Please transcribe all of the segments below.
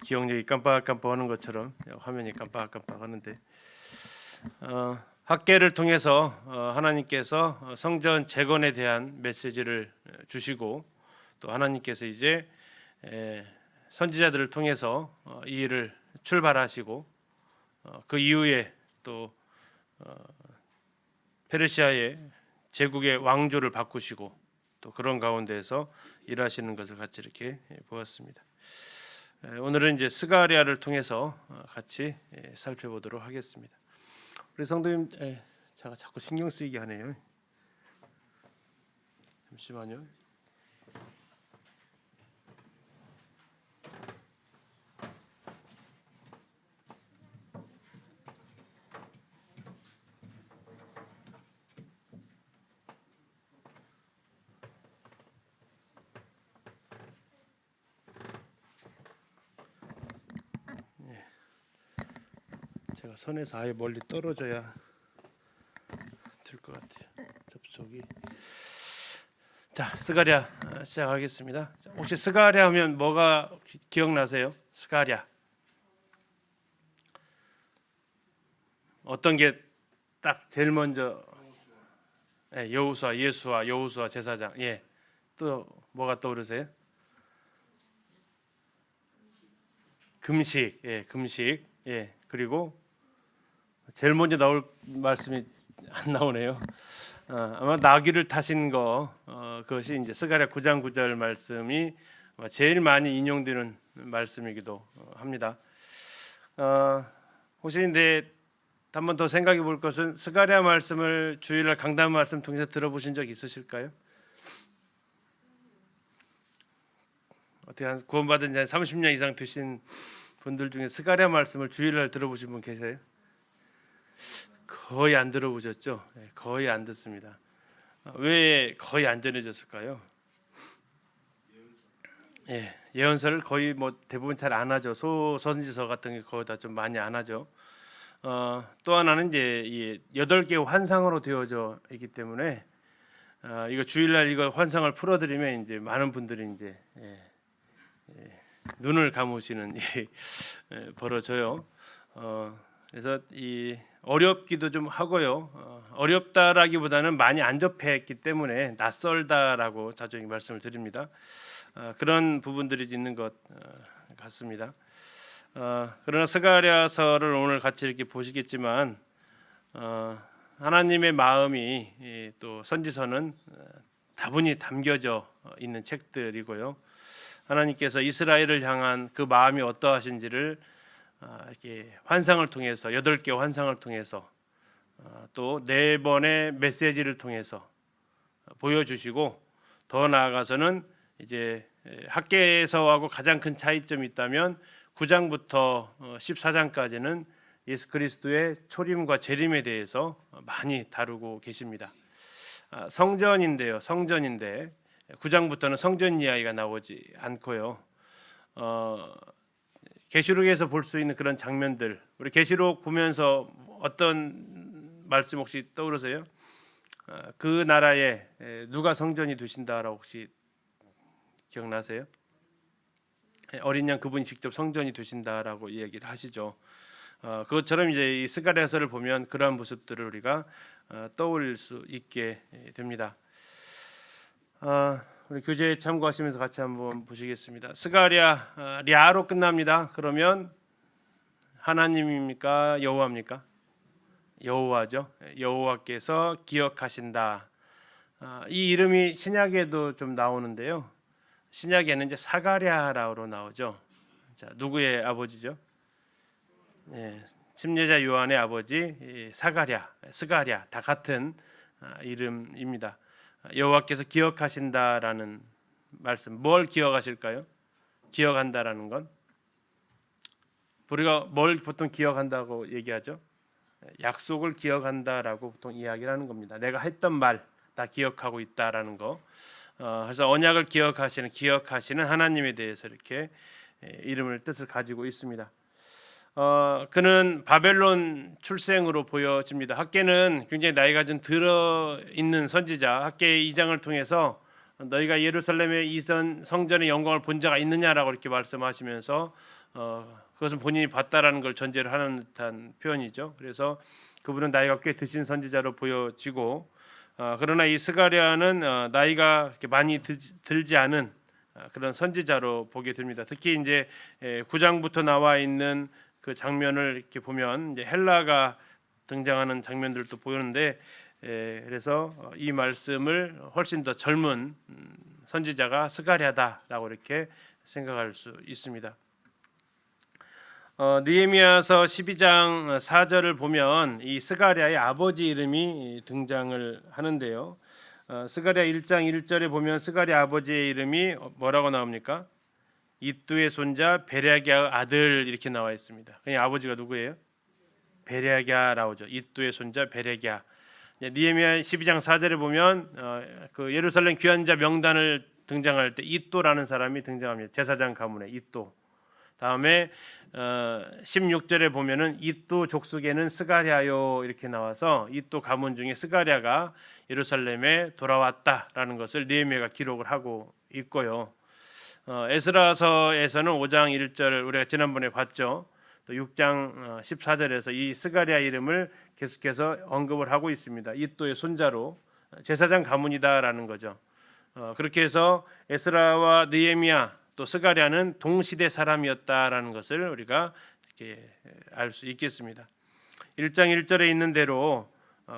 기억력이 깜빡깜빡하는 것처럼 화면이 깜빡깜빡하는데 학계를 통해서 하나님께서 성전 재건에 대한 메시지를 주시고 또 하나님께서 이제 선지자들을 통해서 이 일을 출발하시고 그 이후에 또 페르시아의 제국의 왕조를 바꾸시고 또 그런 가운데에서 일하시는 것을 같이 이렇게 보았습니다. 오늘은 이제 스가랴를 통해서 같이 살펴보도록 하겠습니다. 우리 성도님, 제가 자꾸 신경 쓰이게 하네요. 잠시만요. 제가 선에서 아예 멀리 떨어져야 될 것 같아요. 접촉이. 자, 스가랴 시작하겠습니다. 혹시 스가랴 하면 뭐가 기억나세요? 스가랴. 어떤 게 딱 제일 먼저? 여호수아, 예수아, 여호수아 제사장. 예. 또 뭐가 떠오르세요? 금식. 예, 금식. 예. 그리고 제일 먼저 나올 말씀이 안 나오네요. 아마 나귀를 타신 거 그것이 이제 스가랴 9장 9절 말씀이 제일 많이 인용되는 말씀이기도 합니다. 혹시 근데 한 번 더 생각해 볼 것은 스가랴 말씀을 주일날 강단 말씀 통해서 들어보신 적 있으실까요? 어떻게 한 구원받은 지 30년 이상 되신 분들 중에 스가랴 말씀을 주일날 들어보신 분 계세요? 거의 안 들어보셨죠? 거의 안 듣습니다. 왜 거의 안 전해졌을까요? 예언서를 거의 뭐 대부분 잘 안 하죠. 소선지서 같은 게 거의 다 좀 많이 안 하죠. 또 하나는 이제 이 8개의 환상으로 되어져 있기 때문에 이거 주일날 이거 환상을 풀어드리면 이제 많은 분들이 이제 눈을 감으시는 일이 벌어져요. 그래서 이 어렵기도 좀 하고요. 어렵다라기보다는 많이 안 접했기 때문에 낯설다라고 자주 말씀을 드립니다. 그런 부분들이 있는 것 같습니다. 그러나 스가랴서를 오늘 같이 이렇게 보시겠지만 하나님의 마음이 또 선지서는 다분히 담겨져 있는 책들이고요. 하나님께서 이스라엘을 향한 그 마음이 어떠하신지를 이렇게 환상을 통해서 8개 환상을 통해서 또 4번의 메시지를 통해서 보여주시고 더 나아가서는 이제 학계서하고 가장 큰 차이점이 있다면 9장부터 14장까지는 예수 그리스도의 초림과 재림에 대해서 많이 다루고 계십니다. 성전인데요. 성전인데 9장부터는 성전 이야기가 나오지 않고요. 계시록에서 볼 수 있는 그런 장면들, 우리 계시록 보면서 어떤 말씀 혹시 떠오르세요? 그 나라에 누가 성전이 되신다라고 혹시 기억나세요? 어린 양 그분이 직접 성전이 되신다라고 이야기를 하시죠. 그것처럼 이제 이 스가랴서를 보면 그러한 모습들을 우리가 떠올릴 수 있게 됩니다. 우리 교재에 참고하시면서 같이 한번 보시겠습니다. 스가랴 랴로 끝납니다. 그러면 하나님입니까? 여호와입니까? 여호와죠. 여호와께서 기억하신다. 이 이름이 신약에도 좀 나오는데요. 신약에는 이제 사가랴라고 나오죠. 자, 누구의 아버지죠? 침례자 요한의 아버지 사가랴, 스가랴 다 같은 이름입니다. 여호와께서 기억하신다라는 말씀, 뭘 기억하실까요? 기억한다라는 건 우리가 뭘 보통 기억한다고 얘기하죠? 약속을 기억한다라고 보통 이야기를 하는 겁니다. 내가 했던 말 다 기억하고 있다라는 거. 그래서 언약을 기억하시는 하나님에 대해서 이렇게 이름을 뜻을 가지고 있습니다. 그는 바벨론 출생으로 보여집니다. 학계는 굉장히 나이가 좀 들어 있는 선지자. 학계 2장을 통해서 너희가 예루살렘의 이전 성전의 영광을 본 자가 있느냐라고 이렇게 말씀하시면서 그것은 본인이 봤다라는 걸 전제로 하는 듯한 표현이죠. 그래서 그분은 나이가 꽤 드신 선지자로 보여지고 그러나 이 스가랴는 나이가 그렇게 많이 들지 않은 그런 선지자로 보게 됩니다. 특히 이제 9장부터 나와 있는 그 장면을 이렇게 보면 이제 헬라가 등장하는 장면들도 보이는데 그래서 이 말씀을 훨씬 더 젊은 선지자가 스가랴다라고 이렇게 생각할 수 있습니다. 느헤미야서 12장 4절을 보면 이 스가랴의 아버지 이름이 등장을 하는데요. 스가랴 1장 1절에 보면 스가랴 아버지의 이름이 뭐라고 나옵니까? 이뚜의 손자 베랴기야 아들 이렇게 나와 있습니다. 그냥 아버지가 누구예요? 베랴기야 나오죠. 이뚜의 손자 베랴기야. 느헤미야 12장 4절에 보면 그 예루살렘 귀환자 명단을 등장할 때 이또라는 사람이 등장합니다. 제사장 가문의 이또. 다음에 16절에 보면은 이또 족속에는 스가랴요 이렇게 나와서 이또 가문 중에 스가랴가 예루살렘에 돌아왔다라는 것을 느헤미야가 기록을 하고 있고요. 에스라서에서는 5장 1절 우리가 지난번에 봤죠. 또 6장 14절에서 이 스가랴 이름을 계속해서 언급을 하고 있습니다. 이또의 손자로 제사장 가문이다라는 거죠. 그렇게 해서 에스라와 느헤미야 또 스가랴는 동시대 사람이었다라는 것을 우리가 이렇게 알 수 있겠습니다. 1장 1절에 있는 대로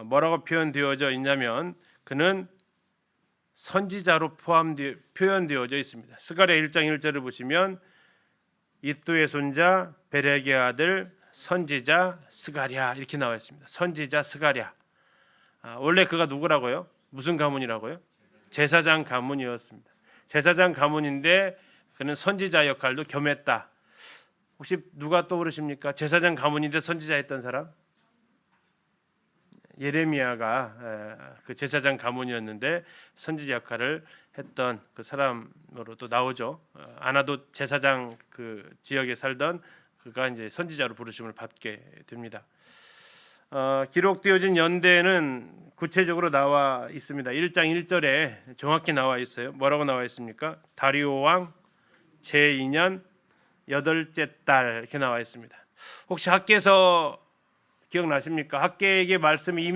뭐라고 표현되어져 있냐면 그는 선지자로 표현되어져 있습니다. 스가랴 1장 1절을 보시면 이또의 손자 베랴기야 아들 선지자 스가랴 이렇게 나와 있습니다. 선지자 스가랴. 원래 그가 누구라고요? 무슨 가문이라고요? 제사장 가문이었습니다. 제사장 가문인데 그는 선지자 역할도 겸했다. 혹시 누가 떠오르십니까? 제사장 가문인데 선지자했던 사람? 예레미야가 그 제사장 가문이었는데 선지자 역할을 했던 그 사람으로 또 나오죠. 아나도 제사장 그 지역에 살던 그가 이제 선지자로 부르심을 받게 됩니다. 기록되어진 연대는 구체적으로 나와 있습니다. 1장 1절에 정확히 나와 있어요. 뭐라고 나와 있습니까? 다리오 왕 제2년 8째 달 이렇게 나와 있습니다. 혹시 학계에서 기억나십니까? 학계에게 말씀이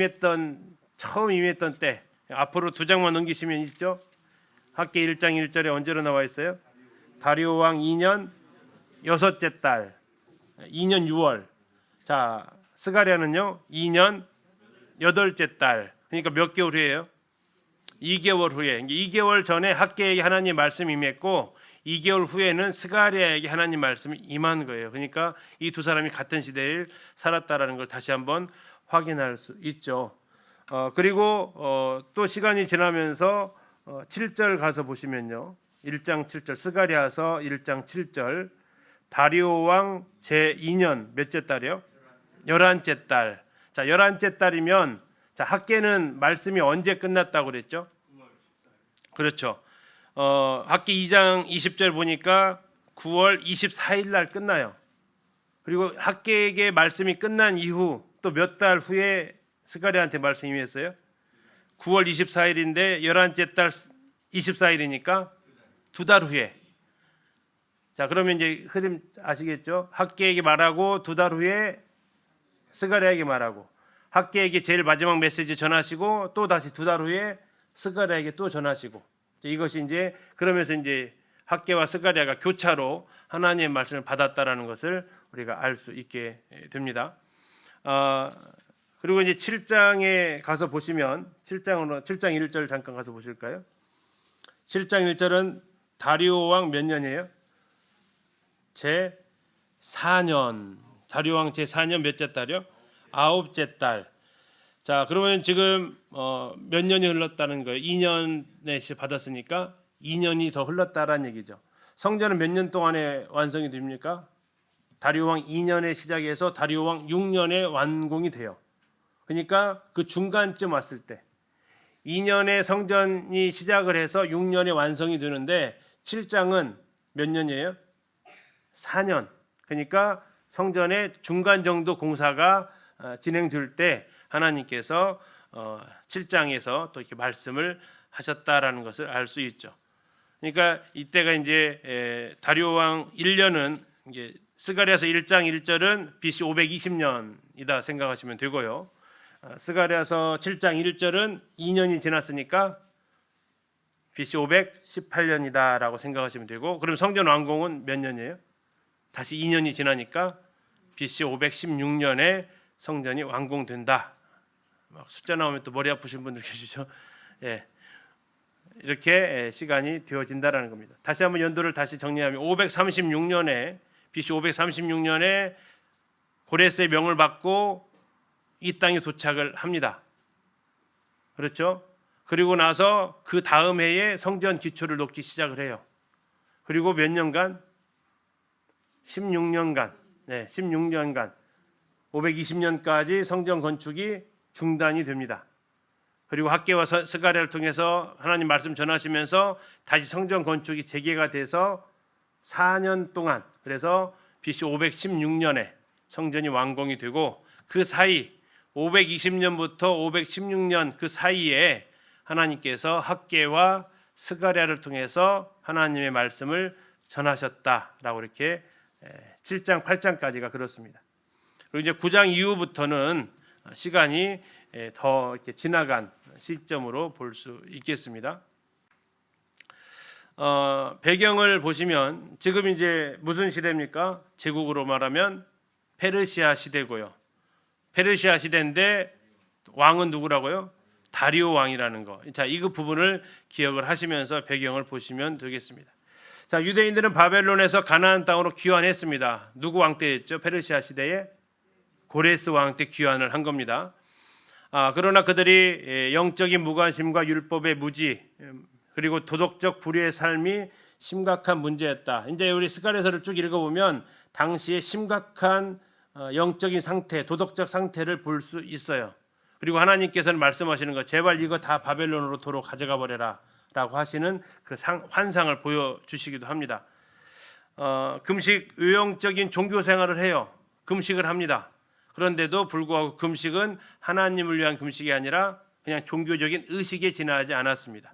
처음 임했던 때 앞으로 2장만 넘기시면 있죠. 학계 1장 1절에 언제로 나와 있어요? 다리오 왕 2년 6째 달 2년 6월. 자, 스가랴는요 2년 8째 달. 그러니까 몇 개월 후에요? 2개월 후에. 2개월 전에 학계에게 하나님 말씀이 임했고 2개월 후에는 스가랴에게 하나님 말씀이 임한 거예요. 그러니까 이 두 사람이 같은 시대를 살았다라는 걸 다시 한번 확인할 수 있죠. 그리고 또 시간이 지나면서 7절 가서 보시면요. 1장 7절 스가랴서 1장 7절 다리오 왕 제2년 몇째 달이요? 11째 달. 자, 11째 달이면 자, 학계는 말씀이 언제 끝났다고 그랬죠? 그렇죠. 학기 2장 20절 보니까 9월 24일 날 끝나요. 그리고 학계에게 말씀이 끝난 이후 또 몇 달 후에 스가랴한테 말씀이 임했어요. 9월 24일인데 11째 달 24일이니까 2달 후에. 자, 그러면 이제 흐름 아시겠죠? 학계에게 말하고 2달 후에 스가랴에게 말하고 학계에게 제일 마지막 메시지 전하시고 또 다시 2달 후에 스가랴에게 또 전하시고 이것이 이제 그러면서 이제 학계와 스가랴가 교차로 하나님의 말씀을 받았다라는 것을 우리가 알 수 있게 됩니다. 그리고 이제 7장에 가서 보시면 7장 1절 잠깐 가서 보실까요? 7장 1절은 다리오 왕 몇 년이에요? 제 4년. 다리오 왕 제 4년 몇째 달이요? 9째 달. 자, 그러면 지금 몇 년이 흘렀다는 거예요? 2년에 받았으니까 2년이 더 흘렀다라는 얘기죠. 성전은 몇 년 동안에 완성이 됩니까? 다리오 왕 2년에 시작해서 다리오 왕 6년에 완공이 돼요. 그러니까 그 중간쯤 왔을 때 2년에 성전이 시작을 해서 6년에 완성이 되는데 7장은 몇 년이에요? 4년. 그러니까 성전의 중간 정도 공사가 진행될 때 하나님께서 7장에서 또 이렇게 말씀을 하셨다라는 것을 알 수 있죠. 그러니까 이때가 이제 다리오 왕 1년은 이제 스가랴서 1장 1절은 BC 520년이다 생각하시면 되고요. 스가랴서 7장 1절은 2년이 지났으니까 BC 518년이다라고 생각하시면 되고, 그럼 성전 완공은 몇 년이에요? 다시 2년이 지나니까 BC 516년에 성전이 완공된다. 막 숫자 나오면 또 머리 아프신 분들 계시죠? 예. 이렇게 시간이 되어진다라는 겁니다. 다시 한번 연도를 다시 정리하면 536년에 BC 536년에 고레스의 명을 받고 이 땅에 도착을 합니다. 그렇죠? 그리고 나서 그 다음 해에 성전 기초를 놓기 시작을 해요. 그리고 몇 년간? 16년간. 네, 16년간 520년까지 성전 건축이 중단이 됩니다. 그리고 학개와 스가랴를 통해서 하나님 말씀 전하시면서 다시 성전 건축이 재개가 돼서 4년 동안, 그래서 BC 516년에 성전이 완공이 되고, 그 사이 520년부터 516년 그 사이에 하나님께서 학개와 스가랴를 통해서 하나님의 말씀을 전하셨다라고 이렇게 7장 8장까지가 그렇습니다. 그리고 이제 9장 이후부터는 시간이 더 이렇게 지나간 시점으로 볼 수 있겠습니다. 배경을 보시면 지금 이제 무슨 시대입니까? 제국으로 말하면 페르시아 시대고요. 페르시아 시대인데 왕은 누구라고요? 다리오 왕이라는 거. 자, 이 부분을 기억을 하시면서 배경을 보시면 되겠습니다. 자, 유대인들은 바벨론에서 가나안 땅으로 귀환했습니다. 누구 왕 때였죠? 페르시아 시대에 고레스 왕 때 귀환을 한 겁니다. 그러나 그들이 영적인 무관심과 율법의 무지, 그리고 도덕적 불의의 삶이 심각한 문제였다. 이제 우리 스가랴서를 쭉 읽어보면 당시의 심각한 영적인 상태, 도덕적 상태를 볼 수 있어요. 그리고 하나님께서는 말씀하시는 거, 제발 이거 다 바벨론으로 도로 가져가 버려라 라고 하시는 그 환상을 보여주시기도 합니다. 금식, 외형적인 종교 생활을 해요. 금식을 합니다. 그런데도 불구하고 금식은 하나님을 위한 금식이 아니라 그냥 종교적인 의식에 지나지 않았습니다.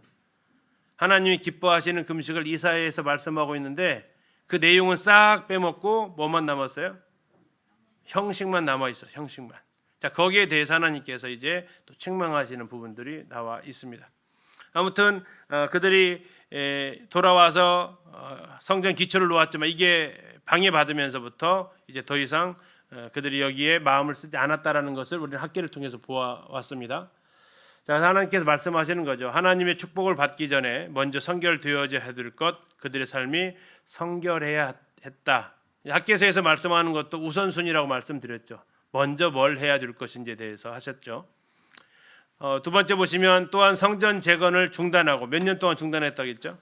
하나님이 기뻐하시는 금식을 이사야에서 말씀하고 있는데 그 내용은 싹 빼먹고 뭐만 남았어요? 형식만 남아 있어. 형식만. 자, 거기에 대해서 하나님께서 이제 또 책망하시는 부분들이 나와 있습니다. 아무튼 그들이 돌아와서 성전 기초를 놓았지만 이게 방해받으면서부터 이제 더 이상 그들이 여기에 마음을 쓰지 않았다라는 것을 우리는 학계를 통해서 보아왔습니다. 자, 하나님께서 말씀하시는 거죠. 하나님의 축복을 받기 전에 먼저 성결되어져야 될 것, 그들의 삶이 성결해야 했다. 학계서에서 말씀하는 것도 우선순위라고 말씀드렸죠. 먼저 뭘 해야 될 것인지에 대해서 하셨죠. 두 번째 보시면 또한 성전 재건을 중단하고 몇 년 동안 중단했다겠죠?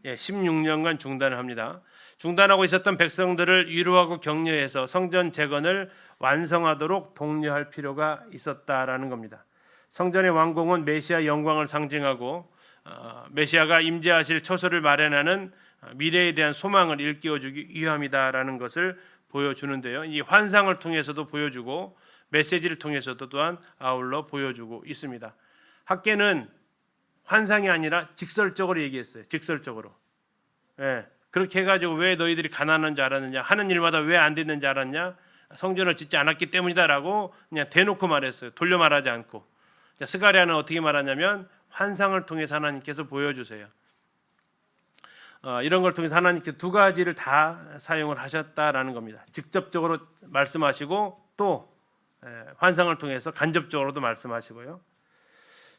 16년간 중단을 합니다. 중단하고 있었던 백성들을 위로하고 격려해서 성전 재건을 완성하도록 독려할 필요가 있었다라는 겁니다. 성전의 완공은 메시아 영광을 상징하고 메시아가 임재하실 처소를 마련하는 미래에 대한 소망을 일깨워주기 위함이다라는 것을 보여주는데요. 이 환상을 통해서도 보여주고 메시지를 통해서도 또한 아울러 보여주고 있습니다. 학계는 환상이 아니라 직설적으로 얘기했어요. 직설적으로. 그렇게 해가지고 왜 너희들이 가난한 줄 알았느냐, 하는 일마다 왜 안 됐는지 알았냐, 성전을 짓지 않았기 때문이다라고 그냥 대놓고 말했어요. 돌려 말하지 않고. 스가랴는 어떻게 말하냐면 환상을 통해서 하나님께서 보여주세요. 이런 걸 통해서 하나님께서 두 가지를 다 사용을 하셨다라는 겁니다. 직접적으로 말씀하시고 또 환상을 통해서 간접적으로도 말씀하시고요.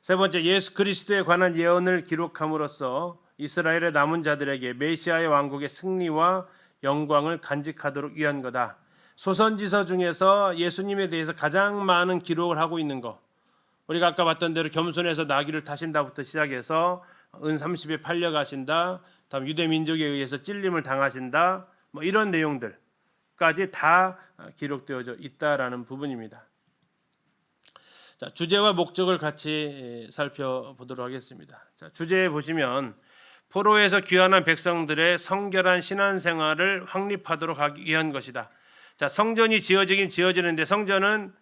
세 번째, 예수 그리스도에 관한 예언을 기록함으로써 이스라엘의 남은 자들에게 메시아의 왕국의 승리와 영광을 간직하도록 위한 거다. 소선지서 중에서 예수님에 대해서 가장 많은 기록을 하고 있는 거, 우리가 아까 봤던 대로 겸손해서 나귀를 타신다부터 시작해서 은 30에 팔려가신다, 다음 유대 민족에 의해서 찔림을 당하신다, 뭐 이런 내용들까지 다 기록되어져 있다라는 부분입니다. 자, 주제와 목적을 같이 살펴보도록 하겠습니다. 자, 주제에 보시면 포로에서 귀환한 백성들의 성결한 신앙생활을 확립하도록 하기 위한 것이다. 자, 성전이 지어지긴 지어지는데 성전은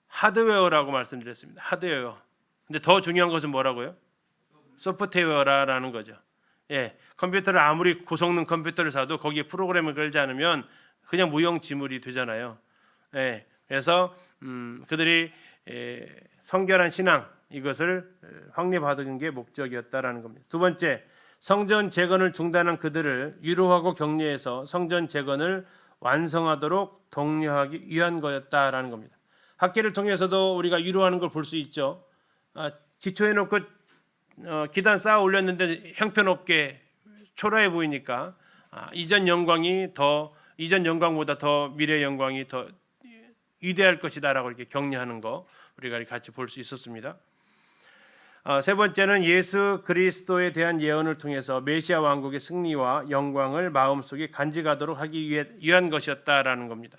하드웨어라고 말씀드렸습니다. 하드웨어. 근데 더 중요한 것은 뭐라고요? 소프트웨어라는 거죠. 컴퓨터를 아무리 고성능 컴퓨터를 사도 거기에 프로그램을 걸지 않으면 그냥 무용지물이 되잖아요. 그래서 그들이 성결한 신앙 이것을 확립하는 게 목적이었다라는 겁니다. 두 번째, 성전 재건을 중단한 그들을 위로하고 격려해서 성전 재건을 완성하도록 독려하기 위한 거였다라는 겁니다. 학계를 통해서도 우리가 위로하는 걸 볼 수 있죠. 기초해놓고 기단 쌓아 올렸는데 형편없게 초라해 보이니까 이전 영광보다 더 미래 영광이 더 위대할 것이다라고 이렇게 격려하는 거 우리가 같이 볼 수 있었습니다. 세 번째는 예수 그리스도에 대한 예언을 통해서 메시아 왕국의 승리와 영광을 마음속에 간직하도록 하기 위한 것이었다라는 겁니다.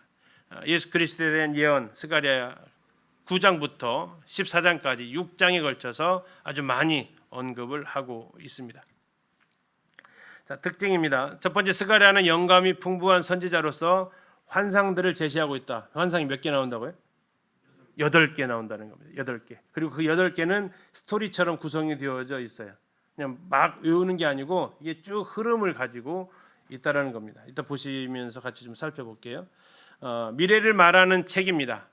예수 그리스도에 대한 예언 스가랴 9장부터 14장까지 6장에 걸쳐서 아주 많이 언급을 하고 있습니다. 자, 특징입니다. 첫 번째, 스가랴는 영감이 풍부한 선지자로서 환상들을 제시하고 있다. 환상이 몇 개 나온다고요? 8개 나온다는 겁니다. 8개. 그리고 그 8개는 스토리처럼 구성이 되어져 있어요. 그냥 막 외우는 게 아니고 이게 쭉 흐름을 가지고 있다라는 겁니다. 이따 보시면서 같이 좀 살펴볼게요. 미래를 말하는 책입니다.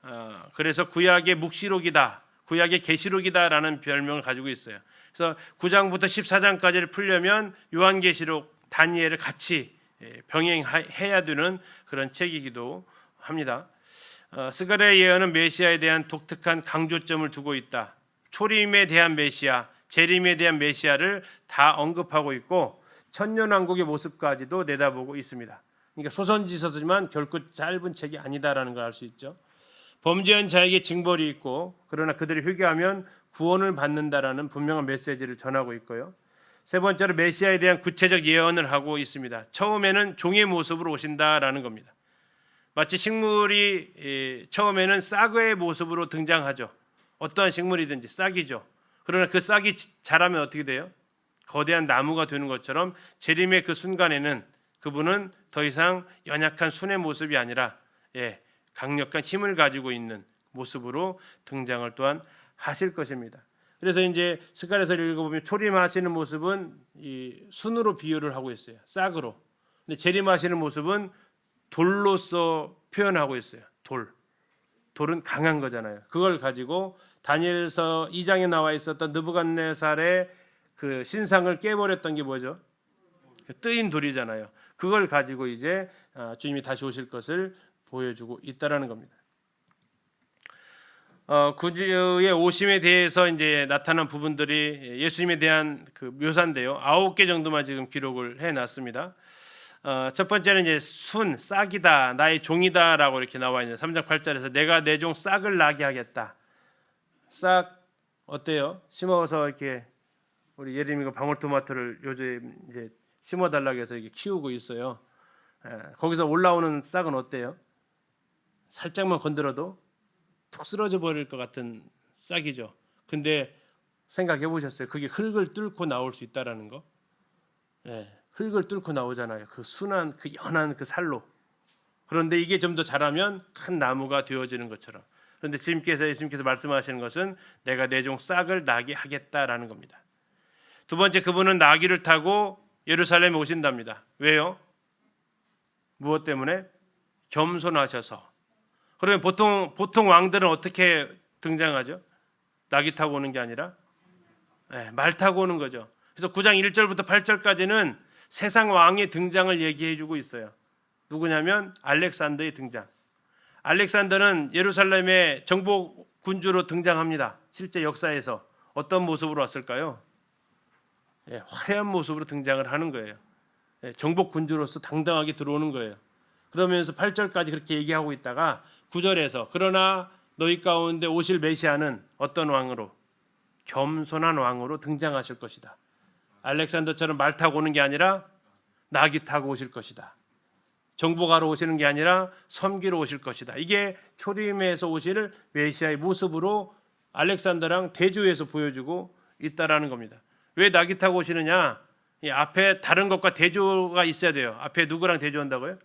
그래서 구약의 묵시록이다, 구약의 계시록이다라는 별명을 가지고 있어요. 그래서 9장부터 14장까지를 풀려면 요한계시록, 다니엘을 같이 병행해야 되는 그런 책이기도 합니다. 스가랴의 예언은 메시아에 대한 독특한 강조점을 두고 있다. 초림에 대한 메시아, 재림에 대한 메시아를 다 언급하고 있고 천년왕국의 모습까지도 내다보고 있습니다. 그러니까 소선지서지만 결코 짧은 책이 아니다라는 걸 알 수 있죠. 범죄한 자에게 징벌이 있고 그러나 그들이 회개하면 구원을 받는다라는 분명한 메시지를 전하고 있고요. 세 번째로 메시아에 대한 구체적 예언을 하고 있습니다. 처음에는 종의 모습으로 오신다라는 겁니다. 마치 식물이 처음에는 싹의 모습으로 등장하죠. 어떠한 식물이든지 싹이죠. 그러나 그 싹이 자라면 어떻게 돼요? 거대한 나무가 되는 것처럼 재림의 그 순간에는 그분은 더 이상 연약한 순의 모습이 아니라 강력한 힘을 가지고 있는 모습으로 등장을 또한 하실 것입니다. 그래서 이제 스가랴서를 읽어보면 초림하시는 모습은 이 순으로 비유를 하고 있어요. 싹으로. 근데 재림하시는 모습은 돌로서 표현하고 있어요. 돌은 강한 거잖아요. 그걸 가지고 다니엘서 2장에 나와 있었던 느부갓네살의 그 신상을 깨버렸던 게 뭐죠? 뜨인 돌이잖아요. 그걸 가지고 이제 주님이 다시 오실 것을 보여주고 있다라는 겁니다. 구주의 오심에 대해서 이제 나타난 부분들이 예수님에 대한 그 묘사인데요. 9개 정도만 지금 기록을 해놨습니다. 첫 번째는 이제 싹이다, 나의 종이다라고 이렇게 나와 있는 3장 8절에서 내가 내 종 싹을 나게 하겠다. 싹 어때요? 심어서 이렇게 우리 예림이가 방울토마토를 요즘 이제 심어달라고 해서 이렇게 키우고 있어요. 거기서 올라오는 싹은 어때요? 살짝만 건드려도 툭 쓰러져 버릴 것 같은 싹이죠. 근데 생각해 보셨어요? 그게 흙을 뚫고 나올 수 있다라는 거. 흙을 뚫고 나오잖아요. 그 순한, 그 연한 그 살로. 그런데 이게 좀 더 자라면 큰 나무가 되어지는 것처럼. 그런데 예수님께서 말씀하시는 것은 내가 내 종 싹을 나게 하겠다라는 겁니다. 두 번째, 그분은 나귀를 타고 예루살렘에 오신답니다. 왜요? 무엇 때문에? 겸손하셔서. 그러면 보통 왕들은 어떻게 등장하죠? 나귀 타고 오는 게 아니라 말 타고 오는 거죠. 그래서 9장 1절부터 8절까지는 세상 왕의 등장을 얘기해 주고 있어요. 누구냐면 알렉산더의 등장. 알렉산더는 예루살렘의 정복 군주로 등장합니다. 실제 역사에서 어떤 모습으로 왔을까요? 화려한 모습으로 등장을 하는 거예요. 정복 군주로서 당당하게 들어오는 거예요. 그러면서 8절까지 그렇게 얘기하고 있다가 9절에서 그러나 너희 가운데 오실 메시아는 어떤 왕으로? 겸손한 왕으로 등장하실 것이다. 알렉산더처럼 말 타고 오는 게 아니라 나귀 타고 오실 것이다. 정복하러 오시는 게 아니라 섬기러 오실 것이다. 이게 초림에서 오실 메시아의 모습으로 알렉산더랑 대조해서 보여주고 있다라는 겁니다. 왜 나귀 타고 오시느냐? 이 앞에 다른 것과 대조가 있어야 돼요. 앞에 누구랑 대조한다고요?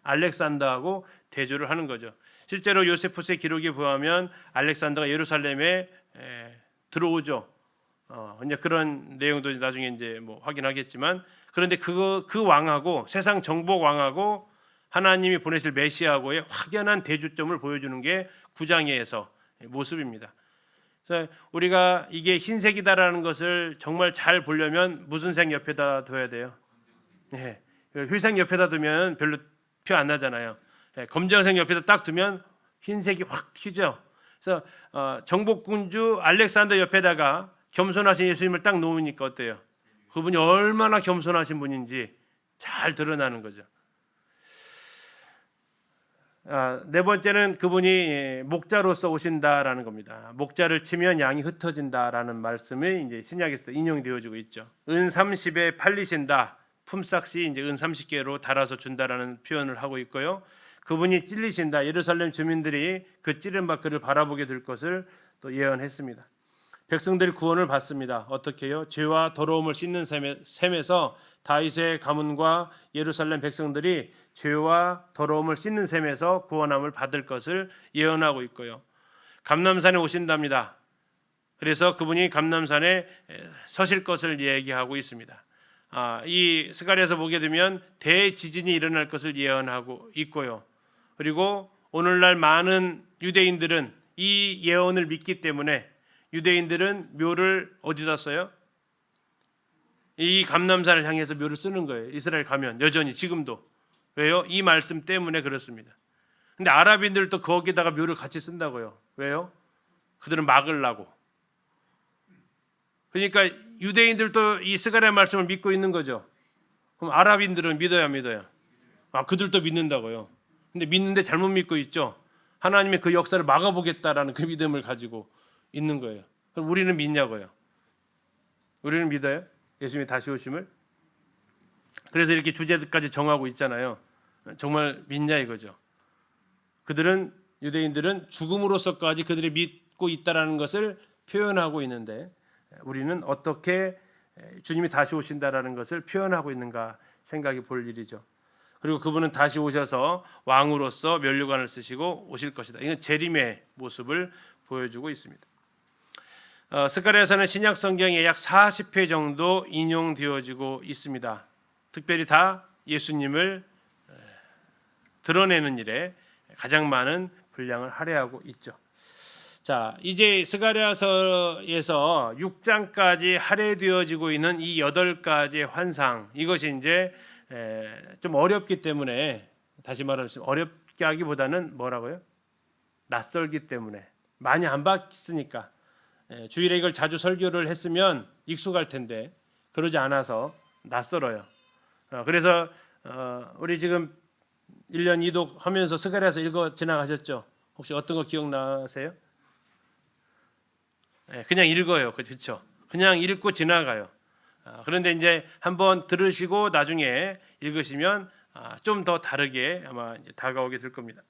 알렉산더하고 대조를 하는 거죠. 실제로 요세푸스의 기록에 보면 알렉산더가 예루살렘에 들어오죠. 이제 그런 내용도 나중에 이제 뭐 확인하겠지만, 그런데 그 왕하고 세상 정복 왕하고 하나님이 보내실 메시아하고의 확연한 대주점을 보여주는 게 9장에서 모습입니다. 그래서 우리가 이게 흰색이다라는 것을 정말 잘 보려면 무슨 색 옆에다 둬야 돼요? 네. 회색 옆에다 두면 별로 표 안 나잖아요. 네. 검정색 옆에다 딱 두면 흰색이 확 튀죠. 그래서 정복군주 알렉산더 옆에다가 겸손하신 예수님을 딱 놓으니까 어때요? 그분이 얼마나 겸손하신 분인지 잘 드러나는 거죠. 네 번째는 그분이 목자로서 오신다라는 겁니다. 목자를 치면 양이 흩어진다라는 말씀이 이제 신약에서 인용되어지고 있죠. 은 30에 팔리신다. 품삯이 이제 은 30개로 달아서 준다라는 표현을 하고 있고요. 그분이 찔리신다. 예루살렘 주민들이 그 찌른 그를 바라보게 될 것을 또 예언했습니다. 백성들이 구원을 받습니다. 어떻게요? 죄와 더러움을 씻는 셈에서 다윗의 가문과 예루살렘 백성들이 죄와 더러움을 씻는 셈에서 구원함을 받을 것을 예언하고 있고요. 감람산에 오신답니다. 그래서 그분이 감람산에 서실 것을 얘기하고 있습니다. 이 스가랴에서 보게 되면 대지진이 일어날 것을 예언하고 있고요. 그리고 오늘날 많은 유대인들은 이 예언을 믿기 때문에 유대인들은 묘를 어디다 써요? 이 감람산을 향해서 묘를 쓰는 거예요. 이스라엘 가면 여전히 지금도. 왜요? 이 말씀 때문에 그렇습니다. 근데 아랍인들도 거기다가 묘를 같이 쓴다고요. 왜요? 그들은 막으려고. 그러니까 유대인들도 이 스가랴 말씀을 믿고 있는 거죠. 그럼 아랍인들은 믿어야 안 믿어요? 그들도 믿는다고요. 근데 믿는데 잘못 믿고 있죠. 하나님의 그 역사를 막아보겠다라는 그 믿음을 가지고 있는 거예요. 그럼 우리는 믿냐고요? 우리는 믿어요? 예수님이 다시 오심을? 그래서 이렇게 주제까지 정하고 있잖아요. 정말 믿냐 이거죠. 그들은 유대인들은 죽음으로서까지 그들이 믿고 있다라는 것을 표현하고 있는데 우리는 어떻게 주님이 다시 오신다라는 것을 표현하고 있는가 생각해 볼 일이죠. 그리고 그분은 다시 오셔서 왕으로서 면류관을 쓰시고 오실 것이다. 이건 재림의 모습을 보여주고 있습니다. 스가랴서는 신약 성경에 약 40회 정도 인용되어지고 있습니다. 특별히 다 예수님을 드러내는 일에 가장 많은 분량을 할애하고 있죠. 자, 이제 스가랴서에서 6장까지 할애되어지고 있는 이 8가지의 환상, 이것이 이제 좀 어렵기 때문에, 다시 말하면 어렵게 하기보다는 뭐라고요? 낯설기 때문에, 많이 안 봤으니까. 주일에 이걸 자주 설교를 했으면 익숙할 텐데 그러지 않아서 낯설어요. 그래서 우리 지금 1년 2독 하면서 스가랴서 읽어 지나가셨죠? 혹시 어떤 거 기억나세요? 그냥 읽어요. 그렇죠? 그냥 읽고 지나가요. 그런데 이제 한번 들으시고 나중에 읽으시면 좀 더 다르게 아마 이제 다가오게 될 겁니다.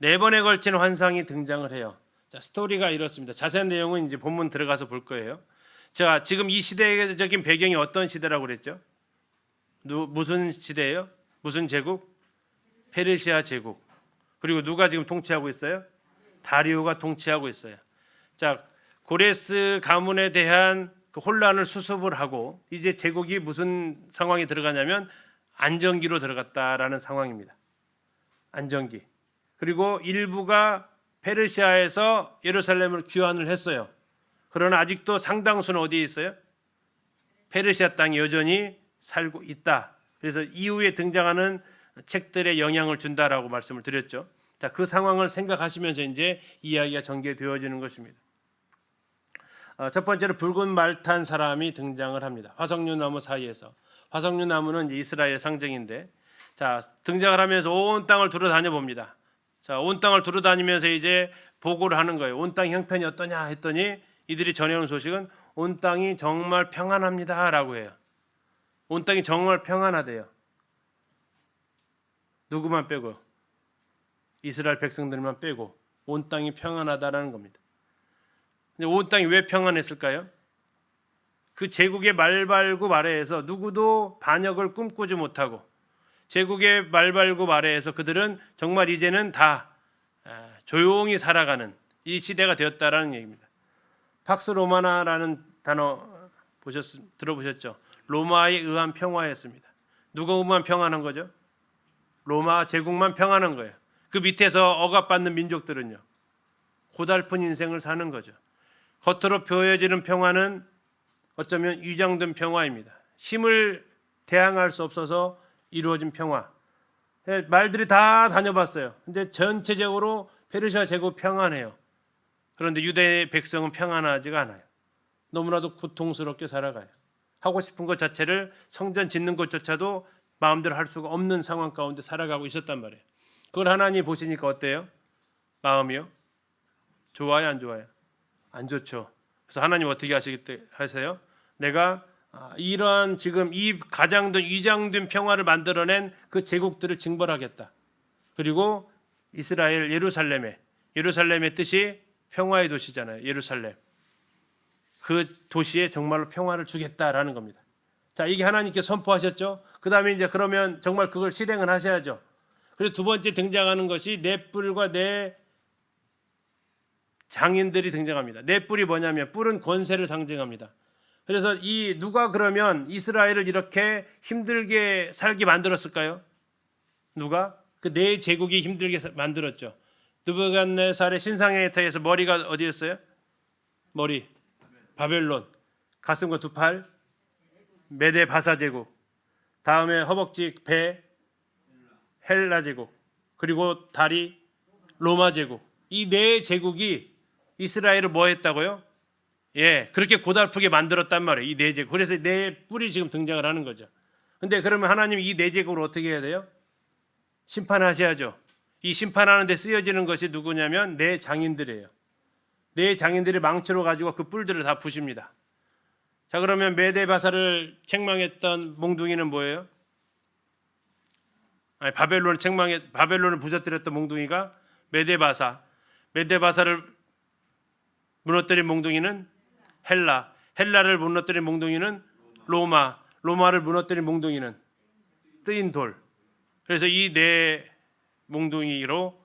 4번에 걸친 환상이 등장을 해요. 자, 스토리가 이렇습니다. 자세한 내용은 이제 본문 들어가서 볼 거예요. 자, 지금 이 시대적인 배경이 어떤 시대라고 그랬죠? 무슨 시대예요? 무슨 제국? 페르시아 제국. 그리고 누가 지금 통치하고 있어요? 다리오가 통치하고 있어요. 자, 고레스 가문에 대한 그 혼란을 수습을 하고 이제 제국이 무슨 상황이 들어가냐면 안정기로 들어갔다라는 상황입니다. 안정기. 그리고 일부가 페르시아에서 예루살렘으로 귀환을 했어요. 그러나 아직도 상당수는 어디에 있어요? 페르시아 땅에 여전히 살고 있다. 그래서 이후에 등장하는 책들에 영향을 준다라고 말씀을 드렸죠. 자, 그 상황을 생각하시면서 이제 이야기가 전개되어지는 것입니다. 첫 번째로 붉은 말 탄 사람이 등장을 합니다. 화석류 나무 사이에서. 화석류 나무는 이제 이스라엘의 상징인데, 자, 등장을 하면서 온 땅을 두루다녀 봅니다. 자, 온 땅을 두루다니면서 이제 보고를 하는 거예요. 온 땅 형편이 어떠냐 했더니 이들이 전해오는 소식은 온 땅이 정말 평안합니다라고 해요. 온 땅이 정말 평안하대요. 누구만 빼고? 이스라엘 백성들만 빼고 온 땅이 평안하다라는 겁니다. 근데 온 땅이 왜 평안했을까요? 그 제국의 말발굽 아래에서 누구도 반역을 꿈꾸지 못하고 제국의 말발굽 아래에서 그들은 정말 이제는 다 조용히 살아가는 이 시대가 되었다라는 얘기입니다. 팍스 로마나라는 단어 들어보셨죠? 로마에 의한 평화였습니다. 누가 의한 평화는 거죠? 로마 제국만 평화는 거예요. 그 밑에서 억압받는 민족들은요, 고달픈 인생을 사는 거죠. 겉으로 보여지는 평화는 어쩌면 위장된 평화입니다. 힘을 대항할 수 없어서 이루어진 평화. 말들이 다 다녀봤어요. 근데 전체적으로 페르시아 제국 평안해요. 그런데 유대 백성은 평안하지가 않아요. 너무나도 고통스럽게 살아가요. 하고 싶은 것 자체를 성전 짓는 것조차도 마음대로 할 수가 없는 상황 가운데 살아가고 있었단 말이에요. 그걸 하나님 보시니까 어때요? 마음이요? 좋아요, 안 좋아요? 안 좋죠. 그래서 하나님 어떻게 하세요? 내가 이러한 지금 이 가장된 위장된 평화를 만들어낸 그 제국들을 징벌하겠다. 그리고 이스라엘 예루살렘의 뜻이 평화의 도시잖아요. 예루살렘. 그 도시에 정말로 평화를 주겠다라는 겁니다. 자, 이게 하나님께 선포하셨죠. 그 다음에 이제 그러면 정말 그걸 실행을 하셔야죠. 그리고 두 번째 등장하는 것이 내 뿔과 내 장인들이 등장합니다. 내 뿔이 뭐냐면 뿔은 권세를 상징합니다. 그래서 이 누가 그러면 이스라엘을 이렇게 힘들게 살게 만들었을까요? 누가? 그 네 제국이 힘들게 만들었죠. 느부갓네살의 신상에 대해서 머리가 어디였어요? 머리 바벨론, 가슴과 두 팔 메데 바사 제국, 다음에 허벅지 배 헬라 제국, 그리고 다리 로마 제국. 이 네 제국이 이스라엘을 뭐 했다고요? 예, 그렇게 고달프게 만들었단 말이에요. 이 네 제국. 그래서 네 뿔이 지금 등장을 하는 거죠. 근데 그러면 하나님 이 네 제국을 어떻게 해야 돼요? 심판하셔야죠. 이 심판하는 데 쓰여지는 것이 누구냐면 네 장인들이에요. 네 장인들이 망치로 가지고 그 뿔들을 다 부십니다. 자, 그러면 메데바사를 책망했던 몽둥이는 뭐예요? 아니, 바벨론을 부서뜨렸던 몽둥이가 메데바사를 무너뜨린 몽둥이는 헬라를 무너뜨린 몽둥이는 로마를 무너뜨린 몽둥이는 뜨인 돌. 그래서 이 네 몽둥이로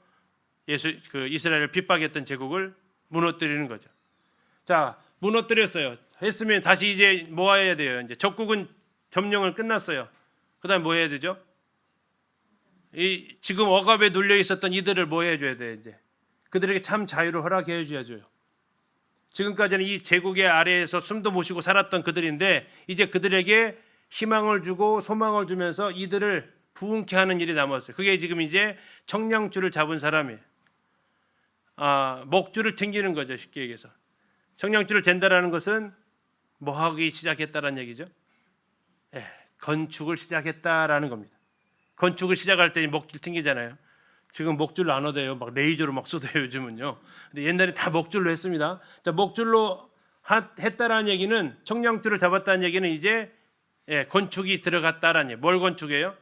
이스라엘을 핍박했던 제국을 무너뜨리는 거죠. 자, 무너뜨렸어요. 했으면 다시 이제 뭐 해야 돼요? 이제 적국은 점령을 끝났어요. 그다음 뭐 해야 되죠? 이 지금 억압에 눌려 있었던 이들을 뭐 해줘야 돼? 이제 그들에게 참 자유를 허락해 줘야죠. 지금까지는 이 제국의 아래에서 숨도 못 쉬고 살았던 그들인데 이제 그들에게 희망을 주고 소망을 주면서 이들을 부흥케 하는 일이 남았어요. 그게 지금 이제 청량줄을 잡은 사람이에요. 목줄을 튕기는 거죠. 쉽게 얘기해서. 청량줄을 잰다라는 것은 뭐 하기 시작했다라는 얘기죠. 건축을 시작했다라는 겁니다. 건축을 시작할 때 목줄 튕기잖아요. 지금 목줄로 안 얻어요. 막 레이저로 막 쏟아요 요즘은요. 근데 옛날에 다 목줄로 했습니다. 자, 목줄로 했다라는 얘기는 청량줄을 잡았다는 얘기는 이제 건축이 들어갔다라는 얘기. 뭘 건축해요?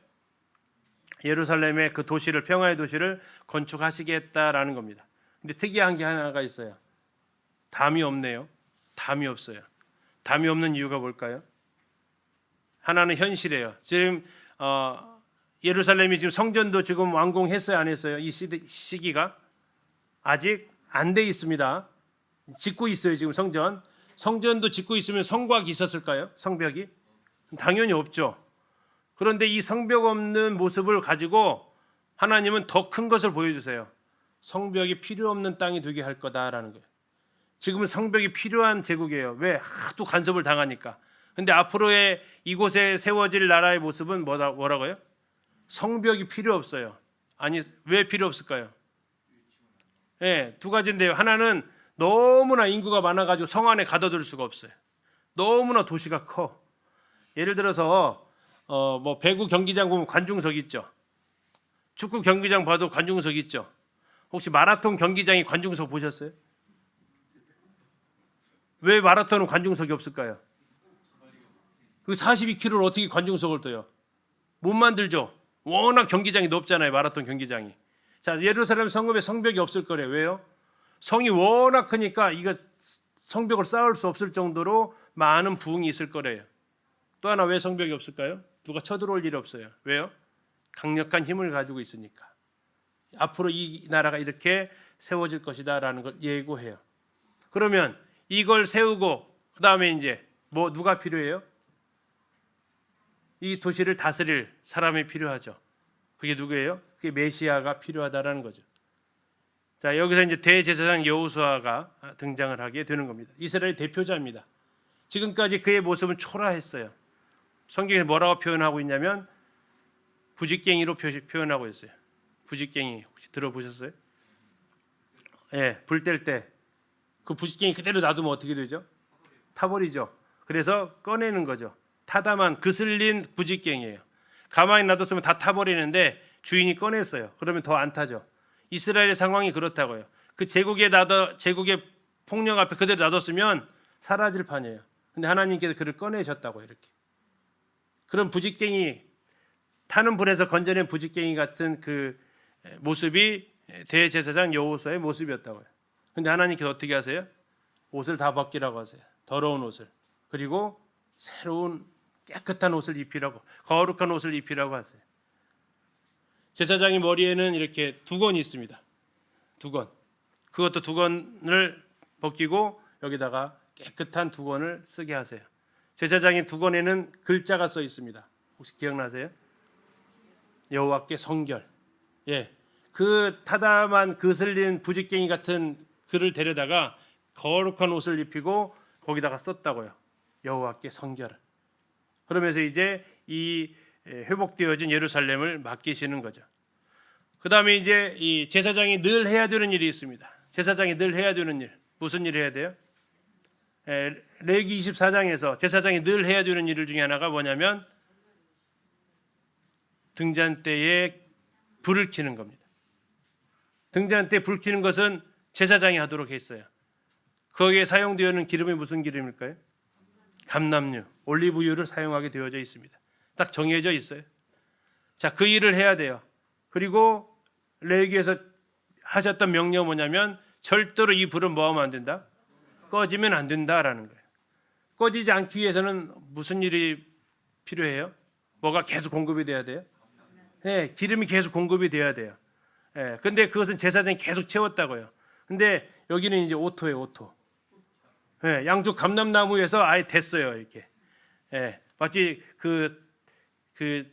예루살렘의 그 도시를 평화의 도시를 건축하시겠다라는 겁니다. 근데 특이한 게 하나가 있어요. 담이 없네요. 담이 없어요. 담이 없는 이유가 뭘까요? 하나는 현실이에요. 지금 예루살렘이 지금 성전도 지금 완공했어요, 안 했어요? 이 시기가 아직 안 돼 있습니다. 짓고 있어요, 지금 성전. 성전도 짓고 있으면 성곽이 있었을까요? 성벽이? 당연히 없죠. 그런데 이 성벽 없는 모습을 가지고 하나님은 더 큰 것을 보여주세요. 성벽이 필요 없는 땅이 되게 할 거다라는 거예요. 지금은 성벽이 필요한 제국이에요. 왜? 하도 간섭을 당하니까. 근데 앞으로의 이곳에 세워질 나라의 모습은 뭐라고요? 성벽이 필요 없어요. 아니, 왜 필요 없을까요? 두 가지인데요. 하나는 너무나 인구가 많아가지고 성 안에 가둬둘 수가 없어요. 너무나 도시가 커. 예를 들어서 뭐 배구 경기장 보면 관중석 있죠. 축구 경기장 봐도 관중석 있죠. 혹시 마라톤 경기장이 관중석 보셨어요? 왜 마라톤은 관중석이 없을까요? 그 42km를 어떻게 관중석을 둬요? 못 만들죠. 워낙 경기장이 높잖아요. 마라톤 경기장이. 자, 예루살렘 성읍에 성벽이 없을 거래요. 왜요? 성이 워낙 크니까 이거 성벽을 쌓을 수 없을 정도로 많은 부흥이 있을 거래요. 또 하나 왜 성벽이 없을까요? 누가 쳐들어올 일이 없어요. 왜요? 강력한 힘을 가지고 있으니까. 앞으로 이 나라가 이렇게 세워질 것이다라는 걸 예고해요. 그러면 이걸 세우고 그 다음에 이제 뭐 누가 필요해요? 이 도시를 다스릴 사람이 필요하죠. 그게 누구예요? 그게 메시아가 필요하다라는 거죠. 자, 여기서 이제 대제사장 여호수아가 등장을 하게 되는 겁니다. 이스라엘 대표자입니다. 지금까지 그의 모습은 초라했어요. 성경에서 뭐라고 표현하고 있냐면 부직갱이로 표현하고 있어요. 부직갱이 혹시 들어보셨어요? 예, 불 뗄 때 그 부직갱이 그대로 놔두면 어떻게 되죠? 타버리죠. 그래서 꺼내는 거죠. 타다만 그슬린 부직갱이에요. 가만히 놔뒀으면 다 타버리는데 주인이 꺼냈어요. 그러면 더 안 타죠. 이스라엘의 상황이 그렇다고요. 그 제국의 폭력 앞에 그대로 놔뒀으면 사라질 판이에요. 근데 하나님께서 그를 꺼내셨다고 이렇게. 그런 부직갱이 타는 불에서 건져낸 부직갱이 같은 그 모습이 대제사장 여호수아의 모습이었다고요. 근데 하나님께서 어떻게 하세요? 옷을 다 벗기라고 하세요. 더러운 옷을. 그리고 새로운 깨끗한 옷을 입히라고, 거룩한 옷을 입히라고 하세요. 제사장의 머리에는 이렇게 두건이 있습니다. 두건. 그것도 두건을 벗기고 여기다가 깨끗한 두건을 쓰게 하세요. 제사장의 두건에는 글자가 써 있습니다. 혹시 기억나세요? 여호와께 성결. 예, 그 타담한 그슬린 부직갱이 같은 그를 데려다가 거룩한 옷을 입히고 거기다가 썼다고요. 여호와께 성결. 그러면서 이제 이 회복되어진 예루살렘을 맡기시는 거죠. 그 다음에 이제 이 제사장이 늘 해야 되는 일이 있습니다. 제사장이 늘 해야 되는 일. 무슨 일을 해야 돼요? 레위기 24장에서 제사장이 늘 해야 되는 일 중에 하나가 뭐냐면 등잔 때에 불을 켜는 겁니다. 등잔 때 불 켜는 것은 제사장이 하도록 했어요. 거기에 사용되는 기름이 무슨 기름일까요? 감람유, 올리브유를 사용하게 되어져 있습니다. 딱 정해져 있어요. 자, 그 일을 해야 돼요. 그리고 레위기에서 하셨던 명령은 뭐냐면 절대로 이 불은 뭐하면 안 된다? 꺼지면 안 된다라는 거예요. 꺼지지 않기 위해서는 무슨 일이 필요해요? 뭐가 계속 공급이 돼야 돼요? 네, 기름이 계속 공급이 돼야 돼요. 네, 근데 그것은 제사장이 계속 채웠다고요. 근데 여기는 이제 오토예요, 오토. 네, 양쪽 감람나무에서 아예 됐어요, 이렇게. 네, 마치 그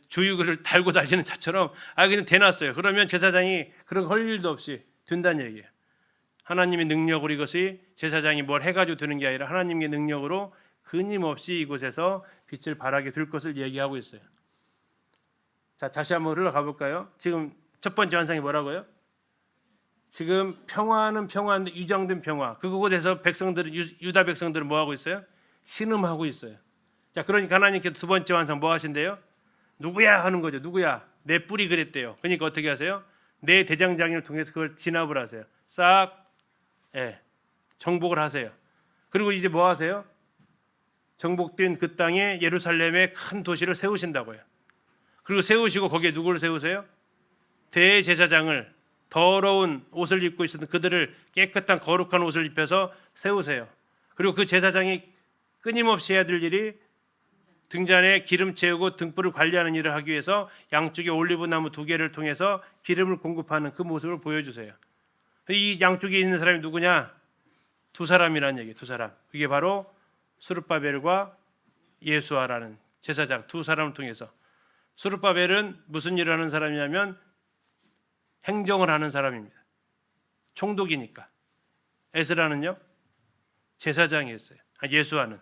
주유구를 달고 달리는 차처럼 그냥 대놨어요. 그러면 제사장이 그런 걸 할 일도 없이 된다는 얘기예요. 하나님의 능력으로 이것이 제사장이 뭘 해가지고 되는 게 아니라 하나님의 능력으로 끊임없이 이곳에서 빛을 발하게 될 것을 얘기하고 있어요. 자, 다시 한번 흘러가 볼까요? 지금 첫 번째 환상이 뭐라고요? 지금 평화는 평화인데 위장된 평화. 그곳에서 백성들은 유다 백성들은 뭐 하고 있어요? 신음하고 있어요. 자, 그러니까 하나님께서 두 번째 환상 뭐 하신대요? 누구야 하는 거죠. 누구야? 내 뿔이 그랬대요. 그러니까 어떻게 하세요? 내 대장장이를 통해서 그걸 진압을 하세요. 싹 정복을 하세요. 그리고 이제 뭐 하세요? 정복된 그 땅에 예루살렘에 큰 도시를 세우신다고요. 그리고 세우시고 거기에 누구를 세우세요? 대제사장을 더러운 옷을 입고 있었던 그들을 깨끗한 거룩한 옷을 입혀서 세우세요. 그리고 그 제사장이 끊임없이 해야 될 일이 등잔에 기름 채우고 등불을 관리하는 일을 하기 위해서 양쪽에 올리브 나무 2개를 통해서 기름을 공급하는 그 모습을 보여주세요. 이 양쪽에 있는 사람이 누구냐? 두 사람이라는 얘기예요. 두 사람. 그게 바로 스룹바벨과 예수아라는 제사장 두 사람을 통해서. 스룹바벨은 무슨 일을 하는 사람이냐면 행정을 하는 사람입니다. 총독이니까. 에스라는요? 제사장이었어요. 예수아는.